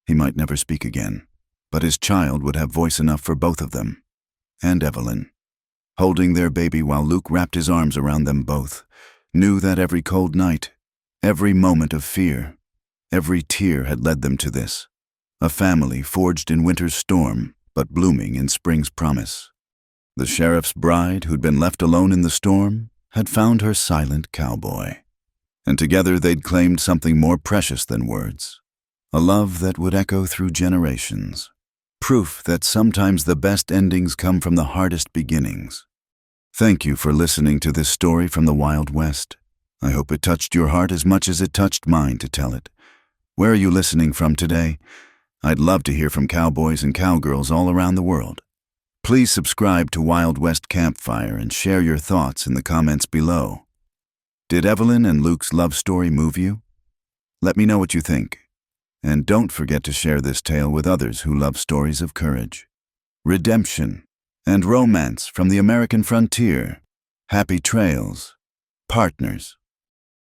He might never speak again, but his child would have voice enough for both of them, and Evelyn, holding their baby while Luke wrapped his arms around them both, knew that every cold night, every moment of fear, every tear had led them to this, a family forged in winter's storm, but blooming in spring's promise. The sheriff's bride, who'd been left alone in the storm, had found her silent cowboy. And together they'd claimed something more precious than words, a love that would echo through generations, proof that sometimes the best endings come from the hardest beginnings. Thank you for listening to this story from the Wild West. I hope it touched your heart as much as it touched mine to tell it. Where are you listening from today? I'd love to hear from cowboys and cowgirls all around the world. Please subscribe to Wild West Campfire and share your thoughts in the comments below. Did Evelyn and Luke's love story move you? Let me know what you think. And don't forget to share this tale with others who love stories of courage, redemption, and romance from the American frontier. Happy trails, partners.